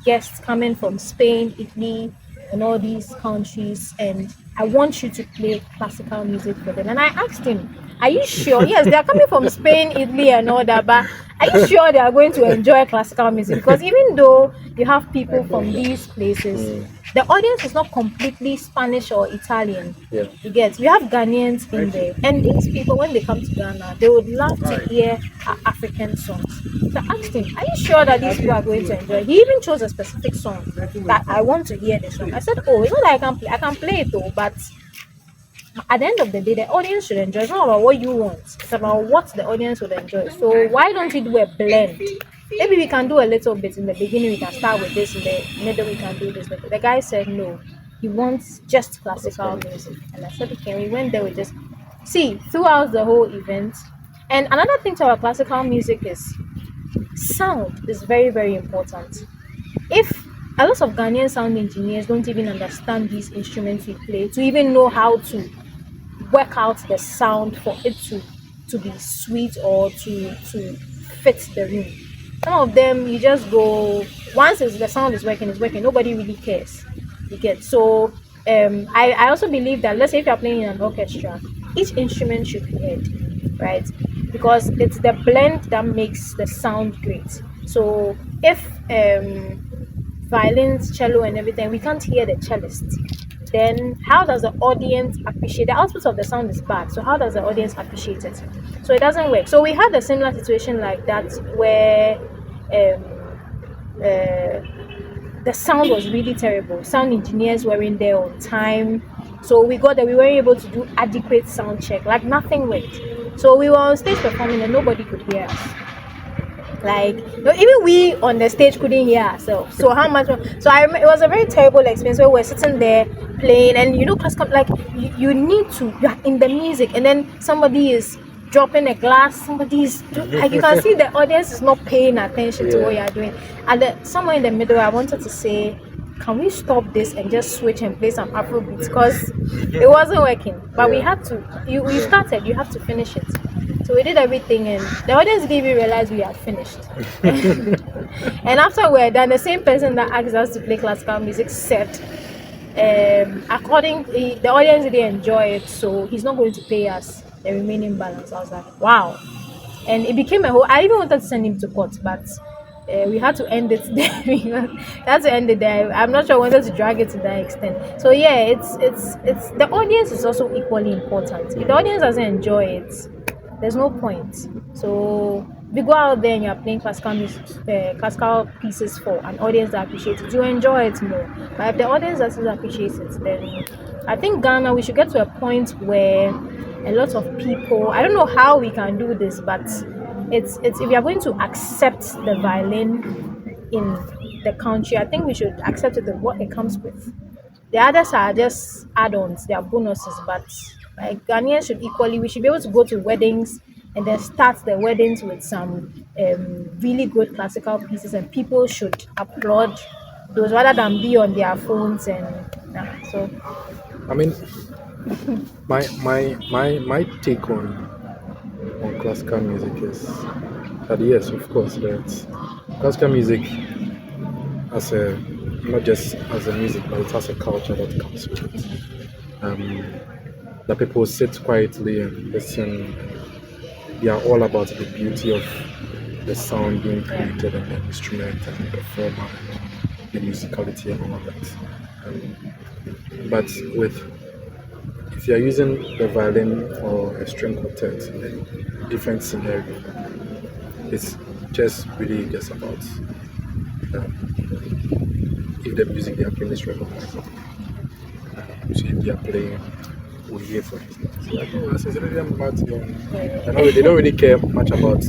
guests coming from Spain, Italy, and all these countries, and I want you to play classical music for them." And I asked him, "Are you sure?" Yes, they are coming from Spain, Italy, and all that, but are you sure they are going to enjoy classical music? Because even though you have people from these places, the audience is not completely Spanish or Italian. Yeah. You get, we have Ghanaians in there, and these people, when they come to Ghana, they would love to hear African songs. So I asked him, "Are you sure that these people are going to enjoy?" He even chose a specific song that I want to hear the song. I said, "Oh, it's not that I can play. I can play it though, but at the end of the day, the audience should enjoy. It's not about what you want. It's about what the audience would enjoy. So why don't we do a blend? Maybe we can do a little bit in the beginning. We can start with this. In the middle, we can do this." The guy said no. He wants just classical music. And I said, "Okay." We went there. We just see throughout the whole event. And another thing to our classical music is sound is very, very important. If a lot of Ghanaian sound engineers don't even understand these instruments we play to even know how to work out the sound for it to be sweet or to fit the room. Some of them, you just go, once the sound is working, it's working. Nobody really cares. You get, so I also believe that, let's say if you're playing in an orchestra, each instrument should be heard, right? Because it's the blend that makes the sound great. So if violins, cello, and everything, we can't hear the cellist, then how does the audience appreciate? The output of the sound is bad, so how does the audience appreciate it? So it doesn't work. So we had a similar situation like that where the sound was really terrible. Sound engineers weren't there on time, so we got that we weren't able to do adequate sound check. Like nothing worked. So we were on stage performing and nobody could hear us. Like, no, even we on the stage couldn't hear ourselves. So how much? So it was a very terrible experience where we're sitting there playing, and classical, like you need to, you're in the music, and then somebody is dropping a glass. Somebody's like, you can see the audience is not paying attention to what you're doing. And somewhere in the middle, I wanted to say, can we stop this and just switch and play some Afrobeats? Because it wasn't working. But we had to. You started. You have to finish it. So we did everything, and the audience didn't even realize we had finished. And after we're done, the same person that asked us to play classical music said, the audience didn't enjoy it, so he's not going to pay us the remaining balance. I was like, wow. And it became a whole, I even wanted to send him to court, but we had to end it there. We had to end it there. I'm not sure I wanted to drag it to that extent. So yeah, it's the audience is also equally important. If the audience doesn't enjoy it, there's no point. So if you go out there and you're playing classical music, classical pieces for an audience that appreciates it, you enjoy it more. But if the audience doesn't appreciate it, then I think Ghana, we should get to a point where a lot of people, I don't know how we can do this, but it's if we are going to accept the violin in the country, I think we should accept it with what it comes with. The others are just add-ons, they are bonuses, but like Ghanaians should equally, we should be able to go to weddings and then start the weddings with some really good classical pieces, and people should applaud those rather than be on their phones and so. I mean, my take on classical music is that yes, of course, that classical music as a, not just as a music, but it has a culture that comes with it. The people sit quietly and listen. They are all about the beauty of the sound being created and the instrument and the performer and the musicality and all that. But if you are using the violin or a string quartet in a different scenario, it's just really just about if the music they are playing is recognizable. So if they are playing, we hear for it. Like, they don't really care much about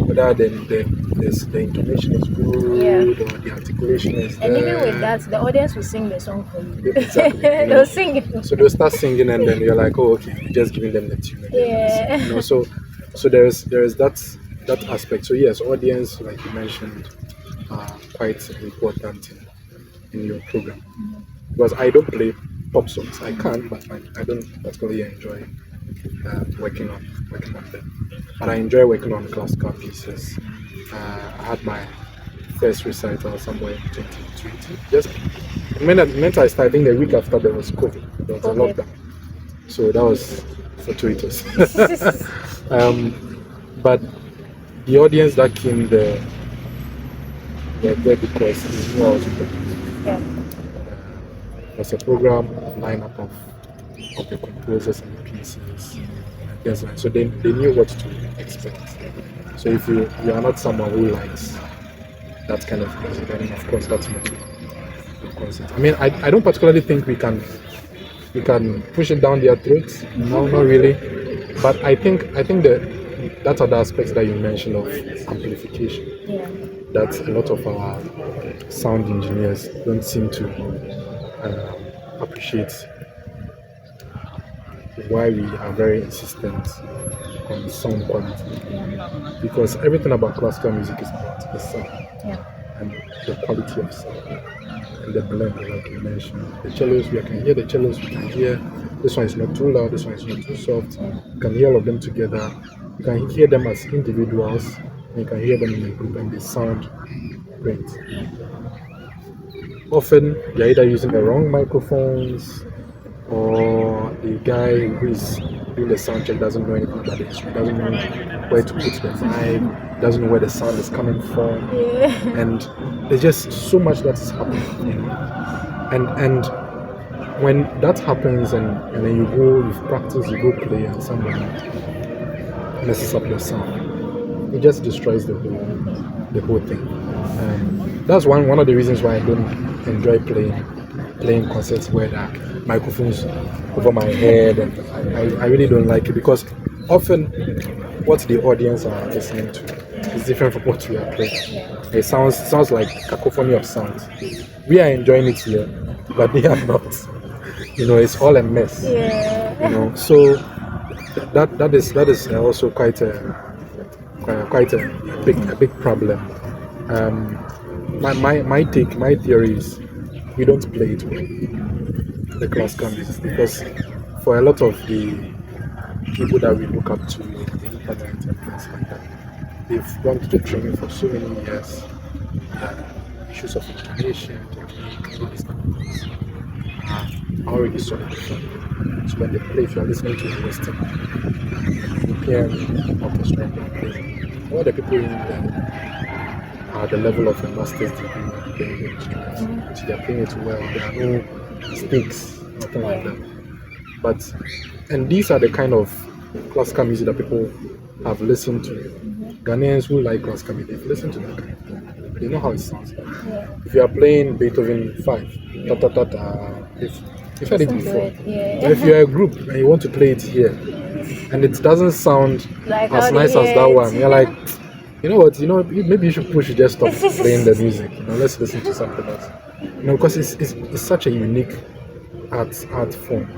whether the the intonation is good or the articulation is And there. even with that, the audience will sing the song for you. Exactly. They'll sing it. So they'll start singing, and then you're like, oh, okay, you're just giving them the tune. And Yeah. so there's that aspect. So yes, audience, like you mentioned, are quite important in your program. Because I don't play pop songs. I can, but I don't particularly enjoy working on them. But I enjoy working on classical pieces. I had my first recital somewhere in 2020. Just the I started, I think the week after there was COVID. There was a lockdown, so that was fortuitous. But the audience that came there were there because they knew I was playing. Yeah. Was a program lineup of the composers and the pieces. Yes, so they knew what to expect. So if you are not someone who likes that kind of music, then of course that's not your concert. I mean, I don't particularly think we can push it down their throats. No, not really. But I think that other aspects that you mentioned of amplification. Yeah. That a lot of our sound engineers don't seem to appreciate why we are very insistent on sound quality, because everything about classical music is about the sound and the quality of sound and the blend, like you mentioned. The cellos, we can hear the cellos, we can hear this one is not too loud, this one is not too soft. You can hear all of them together. You can hear them as individuals, and you can hear them in a group, and they sound great. Often, you're either using the wrong microphones, or the guy who is doing the sound check doesn't know anything about the instrument, doesn't know where to put the mic, doesn't know where the sound is coming from, and there's just so much that's happening. And when that happens, and then you've practiced, you go play, and somebody messes up your sound, it just destroys the whole thing. That's one of the reasons why I don't enjoy playing concerts where there are microphones over my head, and I really don't like it, because often what the audience are listening to is different from what we are playing. It sounds like cacophony of sounds. We are enjoying it here, but they are not. It's all a mess. So that is also quite a big problem. My theory is we don't play it well, the classical music, because for a lot of the people that we look up to in the internet and things like that, they've gone to the training for so many years. Issues of intonation, technique, all these kind of things are already solid. So when they play, if you are listening to a Western European orchestra and they play, all the people in there are the level of a master's degree playing the instruments. So they are playing it well. There are no mistakes, nothing like that. And these are the kind of classical music that people have listened to. Ghanaians who like classical music, they've listened to that kind of thing. They know how it sounds like. If you are playing Beethoven 5, you've heard it before. If you're a group and you want to play it here, and it doesn't sound like as nice as that one, you're like, you know what? Maybe you should just stop playing the music. Let's listen to something else. Because it's such a unique art form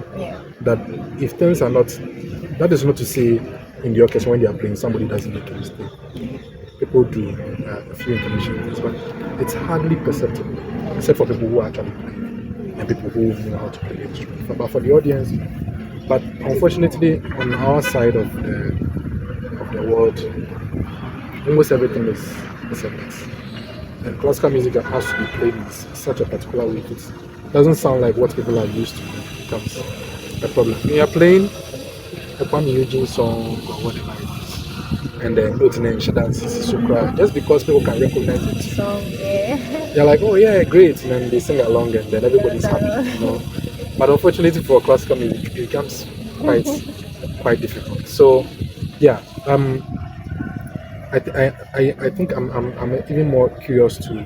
that if things are not, that is not to say in the orchestra when they are playing somebody doesn't make a mistake. People do a few intonation things, but it's hardly perceptible, except for people who actually play and people who know how to play the instrument. But for the audience, but unfortunately, on our side of the world, almost everything is a mess. And classical music that has to be played in such a particular way, it doesn't sound like what people are used to. It becomes a problem. When you're playing a Kwame Eugene song or whatever it is, and then noting and dance is so cry, just because people can recognize it, they're like, oh yeah, great, and then they sing along, and then everybody's happy. But unfortunately for classical music, it becomes quite difficult. So yeah, I think I'm even more curious to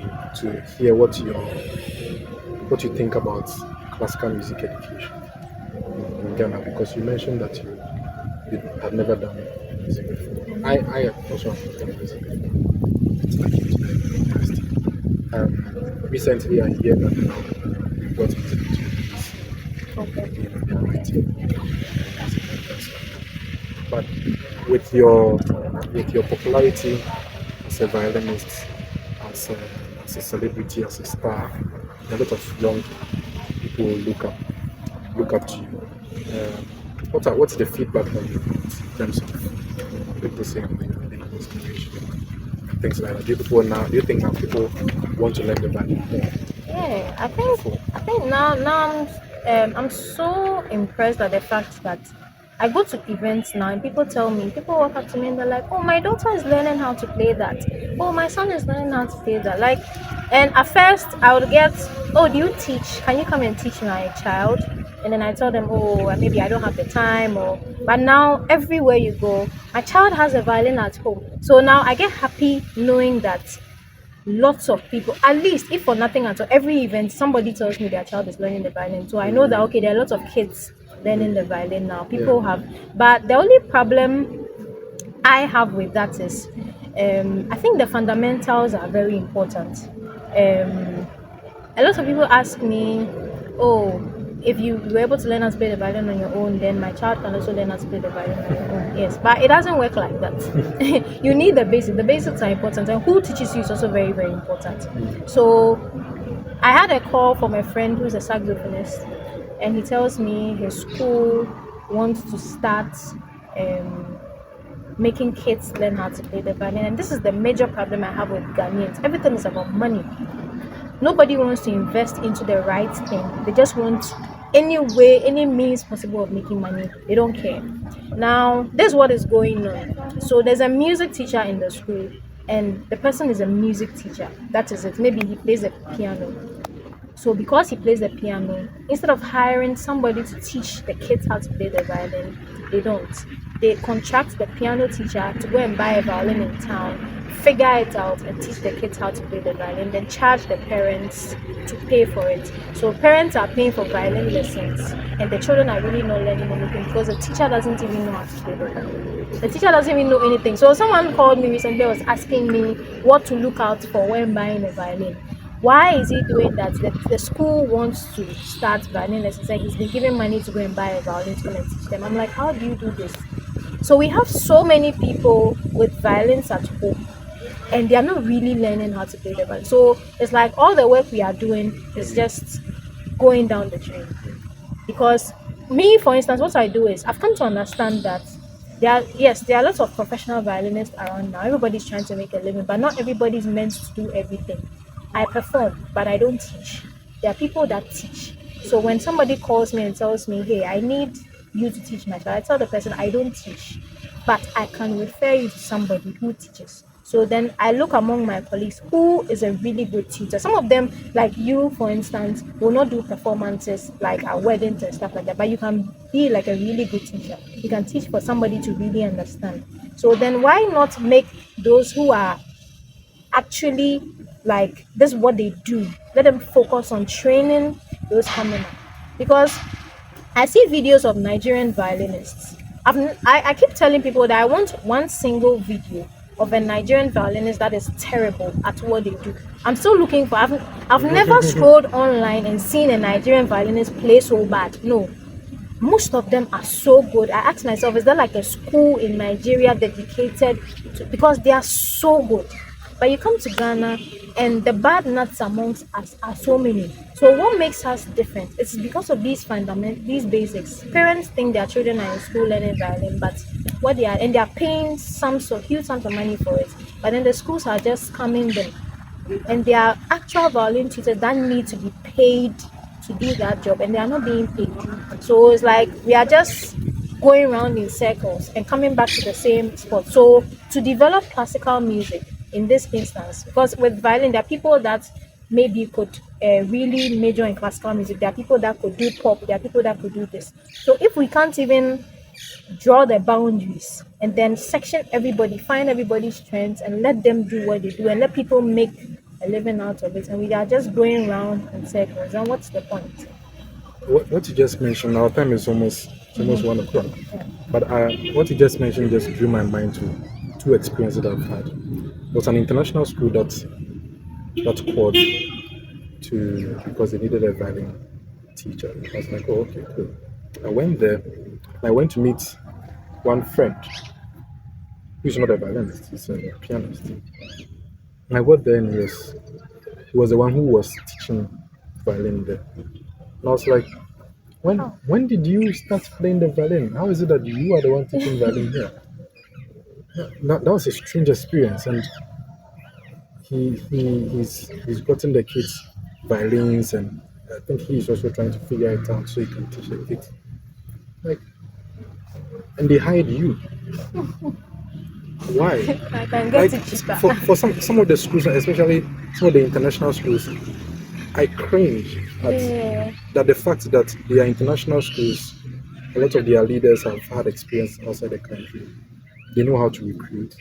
hear what you think about classical music education in Ghana, because you mentioned that you have never done music before. I also have done music before. Recently, I hear that we got into the Japanese Okay. being a bit writing. But with your popularity as a violinist, as a, as a celebrity, as a star, a lot of young people look up to you. Um, what's the feedback that you get in terms of people saying that you're an inspiration and things like that? Do you think now people want to learn the violin more Yeah, than before? I think now I'm so impressed at the fact that I go to events now and people walk up to me and they're like, "Oh, my daughter is learning how to play that. Oh, my son is learning how to play that." Like, and at first I would get, "Oh, do you teach? Can you come and teach my child?" And then I tell them, "Oh, maybe I don't have the time." Or, but now everywhere you go, my child has a violin at home. So now I get happy knowing that lots of people, at least if for nothing at all, every event somebody tells me their child is learning the violin, so I know that okay, there are lots of kids learning the violin now. People Yeah. have, but the only problem I have with that is I think the fundamentals are very important. A lot of people ask me, "Oh, if you were able to learn how to play the violin on your own, then my child can also learn how to play the violin on your own." Yes, but it doesn't work like that. You need the basics. The basics are important, and who teaches you is also very, very important. So, I had a call from a friend who's a saxophonist, and he tells me his school wants to start um, making kids learn how to play the violin. And this is the major problem I have with Ghanaians. Everything is about money. Nobody wants to invest into the right thing. They just want any way, any means possible of making money. They don't care. Now, this is what is going on. So there's a music teacher in the school, and the person is a music teacher. That is it. Maybe he plays the piano. So because he plays the piano, instead of hiring somebody to teach the kids how to play the violin, they don't. They contract the piano teacher to go and buy a violin in town, figure it out, and teach the kids how to play the violin, then charge the parents to pay for it. So parents are paying for violin lessons, and the children are really not learning anything because the teacher doesn't even know how to play the violin. The teacher doesn't even know anything. So someone called me recently, was asking me what to look out for when buying a violin. Why is he doing that? The school wants to start violin lessons and he's been giving money to go and buy a violin to come and teach them. I'm like, how do you do this? So we have so many people with violins at home and they are not really learning how to play the violin. So it's like all the work we are doing is just going down the drain. Because me, for instance, what I do is I've come to understand that there are lots of professional violinists around now. Everybody's trying to make a living, but not everybody's meant to do everything. I perform, but I don't teach. There are people that teach. So when somebody calls me and tells me, "Hey, I need you to teach my child," I tell the person I don't teach, but I can refer you to somebody who teaches. So then I look among my colleagues who is a really good teacher. Some of them, like you, for instance, will not do performances like at weddings and stuff like that, but you can be like a really good teacher. You can teach for somebody to really understand. So then why not make those who are actually like this is what they do, let them focus on training those coming up? Because I see videos of Nigerian violinists. I keep telling people that I want one single video of a Nigerian violinist that is terrible at what they do. I'm still looking for. I've never scrolled online and seen a Nigerian violinist play so bad. No, most of them are so good. I ask myself, is there like a school in Nigeria dedicated to, because they are so good. But you come to Ghana and the bad nuts amongst us are so many. So what makes us different? It's because of these basics. Parents think their children are in school learning violin, but what they are, and they are paying huge sums of money for it. But then the schools are just coming them, and there are actual violin teachers that need to be paid to do that job, and they are not being paid. So it's like we are just going around in circles and coming back to the same spot. So to develop classical music in this instance, because with violin there are people that maybe could really major in classical music, there are people that could do pop, there are people that could do this. So if we can't even draw the boundaries and then section everybody, find everybody's strengths and let them do what they do and let people make a living out of it, and we are just going around in circles, then what's the point? What you just mentioned, our time is almost 1 o'clock. But what you just mentioned just drew my mind to two experiences that I've had. It was an international school that that called to because they needed a violin teacher. I was like, oh, okay, cool. I went there. And I went to meet one friend who's not a violinist, he's a pianist. And I got there and he was the one who was teaching violin there. And I was like, Oh, when did you start playing the violin? How is it that you are the one teaching violin here? That was a strange experience, and he's gotten the kids violins, and I think he's also trying to figure it out so he can teach the kids. Like, and they hired you. Why? I can Like get it cheaper. for some of the schools, especially some of the international schools, I cringe at Yeah. that the fact that they are international schools. A lot of their leaders have had experience outside the country. They know how to recruit.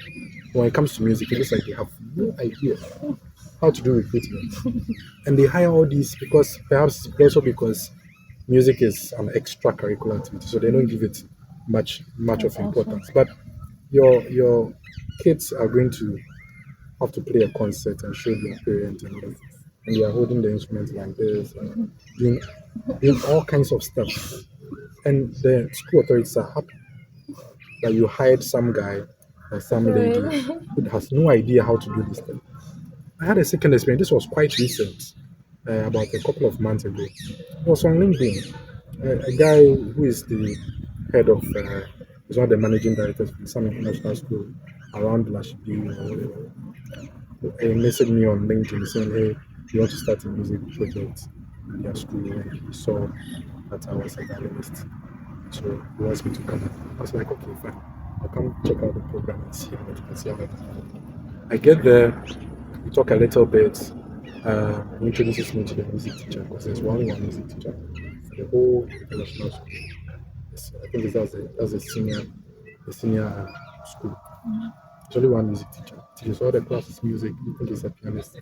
When it comes to music, it looks like they have no idea how to do recruitment. And they hire all these because perhaps also because music is an extracurricular activity, so they don't give it much of Attention. importance. But your kids are going to have to play a concert and show their parents and all of this. And they are holding the instruments like this and doing all kinds of stuff. And the school authorities are happy that you hired some guy or some lady Really? who has no idea how to do this thing. I had a second experience. This was quite recent, about a couple of months ago. It was on LinkedIn. A guy who is the head of, is one of the managing directors from some international school around Lashibi or whatever. He messaged me on LinkedIn saying, "Hey, you want to start a music project in their school?" And he saw that I was a violinist. So he wants me to come. I was like, okay, fine. I'll come check out the program and see how it is. I get there, we talk a little bit. He introduces me to the music teacher because there's only one music teacher for the whole international school. I think that's the senior school. There's only one music teacher. Teaches all the classes music. You think he's a pianist,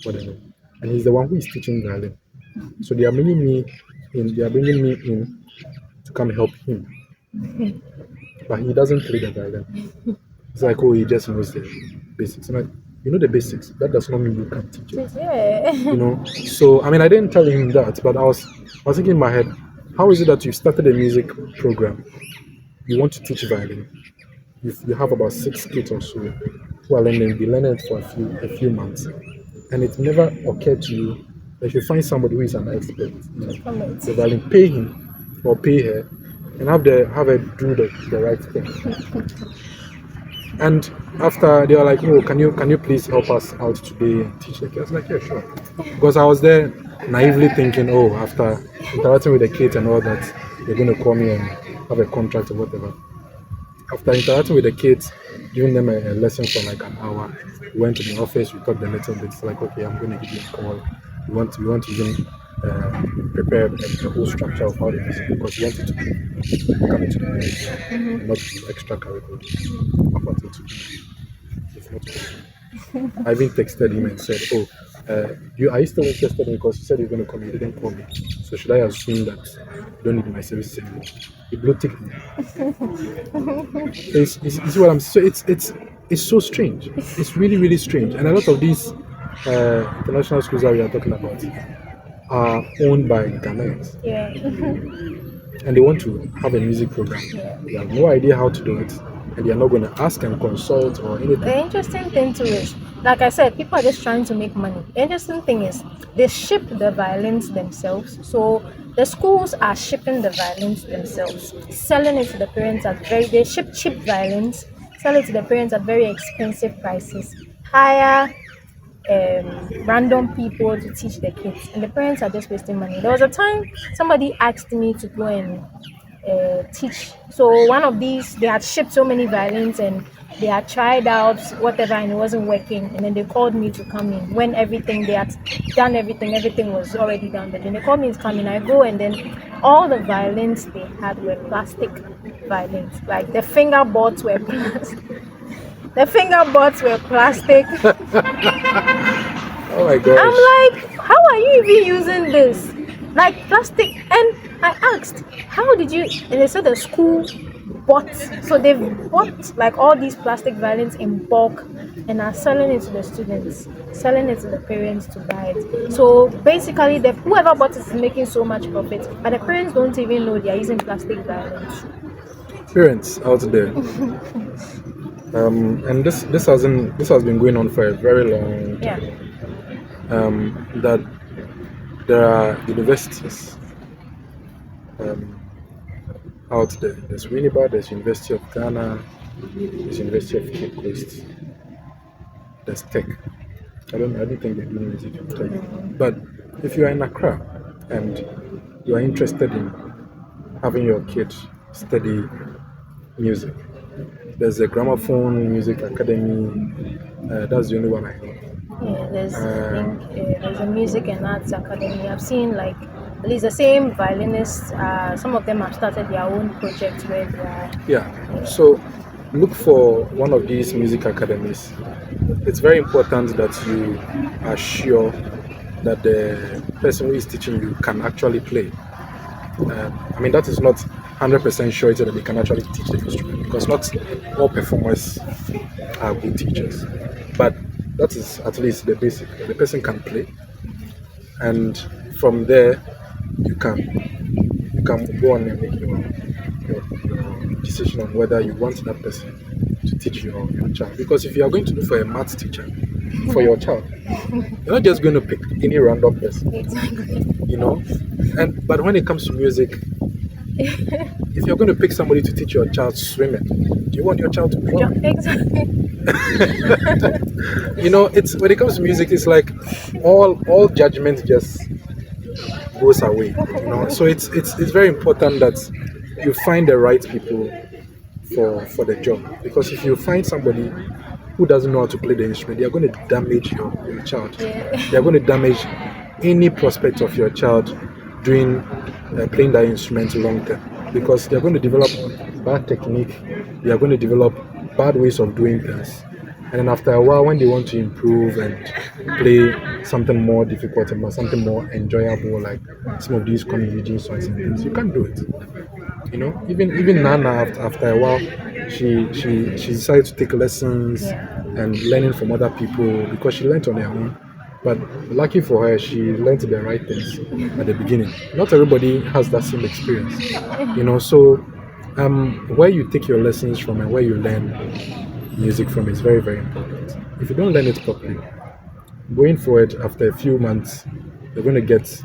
whatever. And he's the one who is teaching violin. So they are bringing me in. They are bringing me in to come help him, but he doesn't play the violin. It's like, oh, he just knows the basics. And like, you know the basics. That does not mean you can teach it. Yeah. So I mean, I didn't tell him that, but I was thinking in my head, how is it that you started a music program? You want to teach violin. You have about 6 kids or so who are learning. Be learning it for a few months, and it never occurred to you that you find somebody who is an expert. Come on. The violin, pay him or pay her, and have her do the right thing. And after they were like, "Oh, can you please help us out today and teach the kids?" I was like, "Yeah, sure." Because I was there naively thinking, "Oh, after interacting with the kids and all that, they're going to call me and have a contract or whatever." After interacting with the kids, giving them a lesson for like an hour, we went to the office. We talked a little bit. It's like, okay, I'm going to give you a call. We want to even prepare the whole structure of how the music, because we want it to come into the music, not be extracurricular. Up until today, it's not working. I even texted him and said, "Oh, are you still interested in?" Because you said you're going to call me, you didn't call me. So should I assume that you don't need my services anymore? He blue ticked me. It's what I'm. So it's so strange. It's really really strange. And a lot of these international schools that we are talking about are owned by Ghanaians, Yeah. and they want to have a music program. Yeah. They have no idea how to do it, and they are not going to ask and consult or anything. The interesting thing too is, like I said, people are just trying to make money. The interesting thing is they ship the violins themselves. So the schools are shipping the violins themselves, selling it to the parents they ship cheap violins, sell it to the parents at very expensive prices, hire random people to teach the kids, and the parents are just wasting money. There was a time somebody asked me to go and teach. So one of these, they had shipped so many violins and they had tried out whatever and it wasn't working. And then they called me to come in when they had done everything was already done. But then they called me to come in. I go and then all the violins they had were plastic violins. Like the fingerboards were plastic. The fingerboards were plastic. Oh my gosh! I'm like, how are you even using this? Like plastic. And I asked, how did you? And they said the school bought, so they've bought like all these plastic violins in bulk and are selling it to the students, selling it to the parents to buy it. So basically, the whoever bought it is making so much profit, but the parents don't even know they are using plastic violins. Parents out there, and this has been going on for a very long time. Yeah. That there are universities out there. There's Winneba, there's University of Ghana, there's University of Cape Coast, there's Tech. I don't think they do music in Tech. But if you are in Accra and you are interested in having your kid study music, there's a Gramophone Music Academy. That's the only one I know. Yeah, there's a music and arts academy. I've seen like at least the same violinists. Some of them have started their own projects where they are. Yeah. So look for one of these music academies. It's very important that you are sure that the person who is teaching you can actually play. I mean, that is not 100% sure that they can actually teach the instrument, because not all performers are good teachers. But that is at least the basic. The person can play, and from there you can go on and make your decision on whether you want that person to teach your child. Because if you are going to look for a maths teacher for your child, you're not just going to pick any random person. Exactly. You know. But when it comes to music, if you're going to pick somebody to teach your child swimming, do you want your child to plumb? Exactly. You know, it's when it comes to music, it's like all judgment just goes away. You know, so it's very important that you find the right people for the job. Because if you find somebody who doesn't know how to play the instrument, they are going to damage your child. Yeah. They are going to damage any prospect of your child doing playing that instrument long term, because they are going to develop bad technique. They are going to develop bad ways of doing things, and then after a while, when they want to improve and play something more difficult and something more enjoyable, like some of these convoluted songs and things, you can't do it. You know, even Nana, after a while, she decided to take lessons and learning from other people, because she learned on her own. But lucky for her, she learned the right things at the beginning. Not everybody has that same experience, you know. So, where you take your lessons from and where you learn music from is very, very important. If you don't learn it properly, going forward after a few months, you're going to get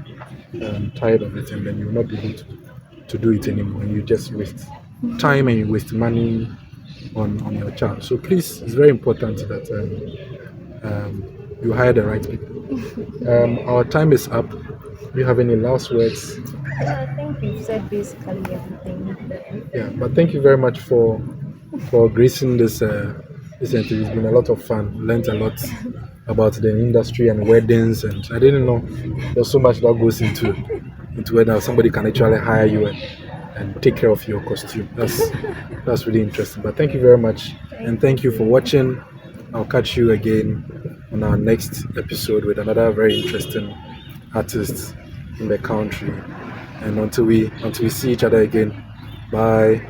tired of it, and then you will not be able to do it anymore. And you just waste time and you waste money on your child. So please, it's very important that you hire the right people. Our time is up. Do you have any last words? I think you've said basically everything. Yeah, but thank you very much for gracing this interview. It's been a lot of fun. Learned a lot about the industry and weddings, and I didn't know there's so much that goes into whether somebody can actually hire you and take care of your costume. That's really interesting. But thank you very much, and thank you for watching. I'll catch you again on our next episode with another very interesting artist in the country. And until we see each other again, bye.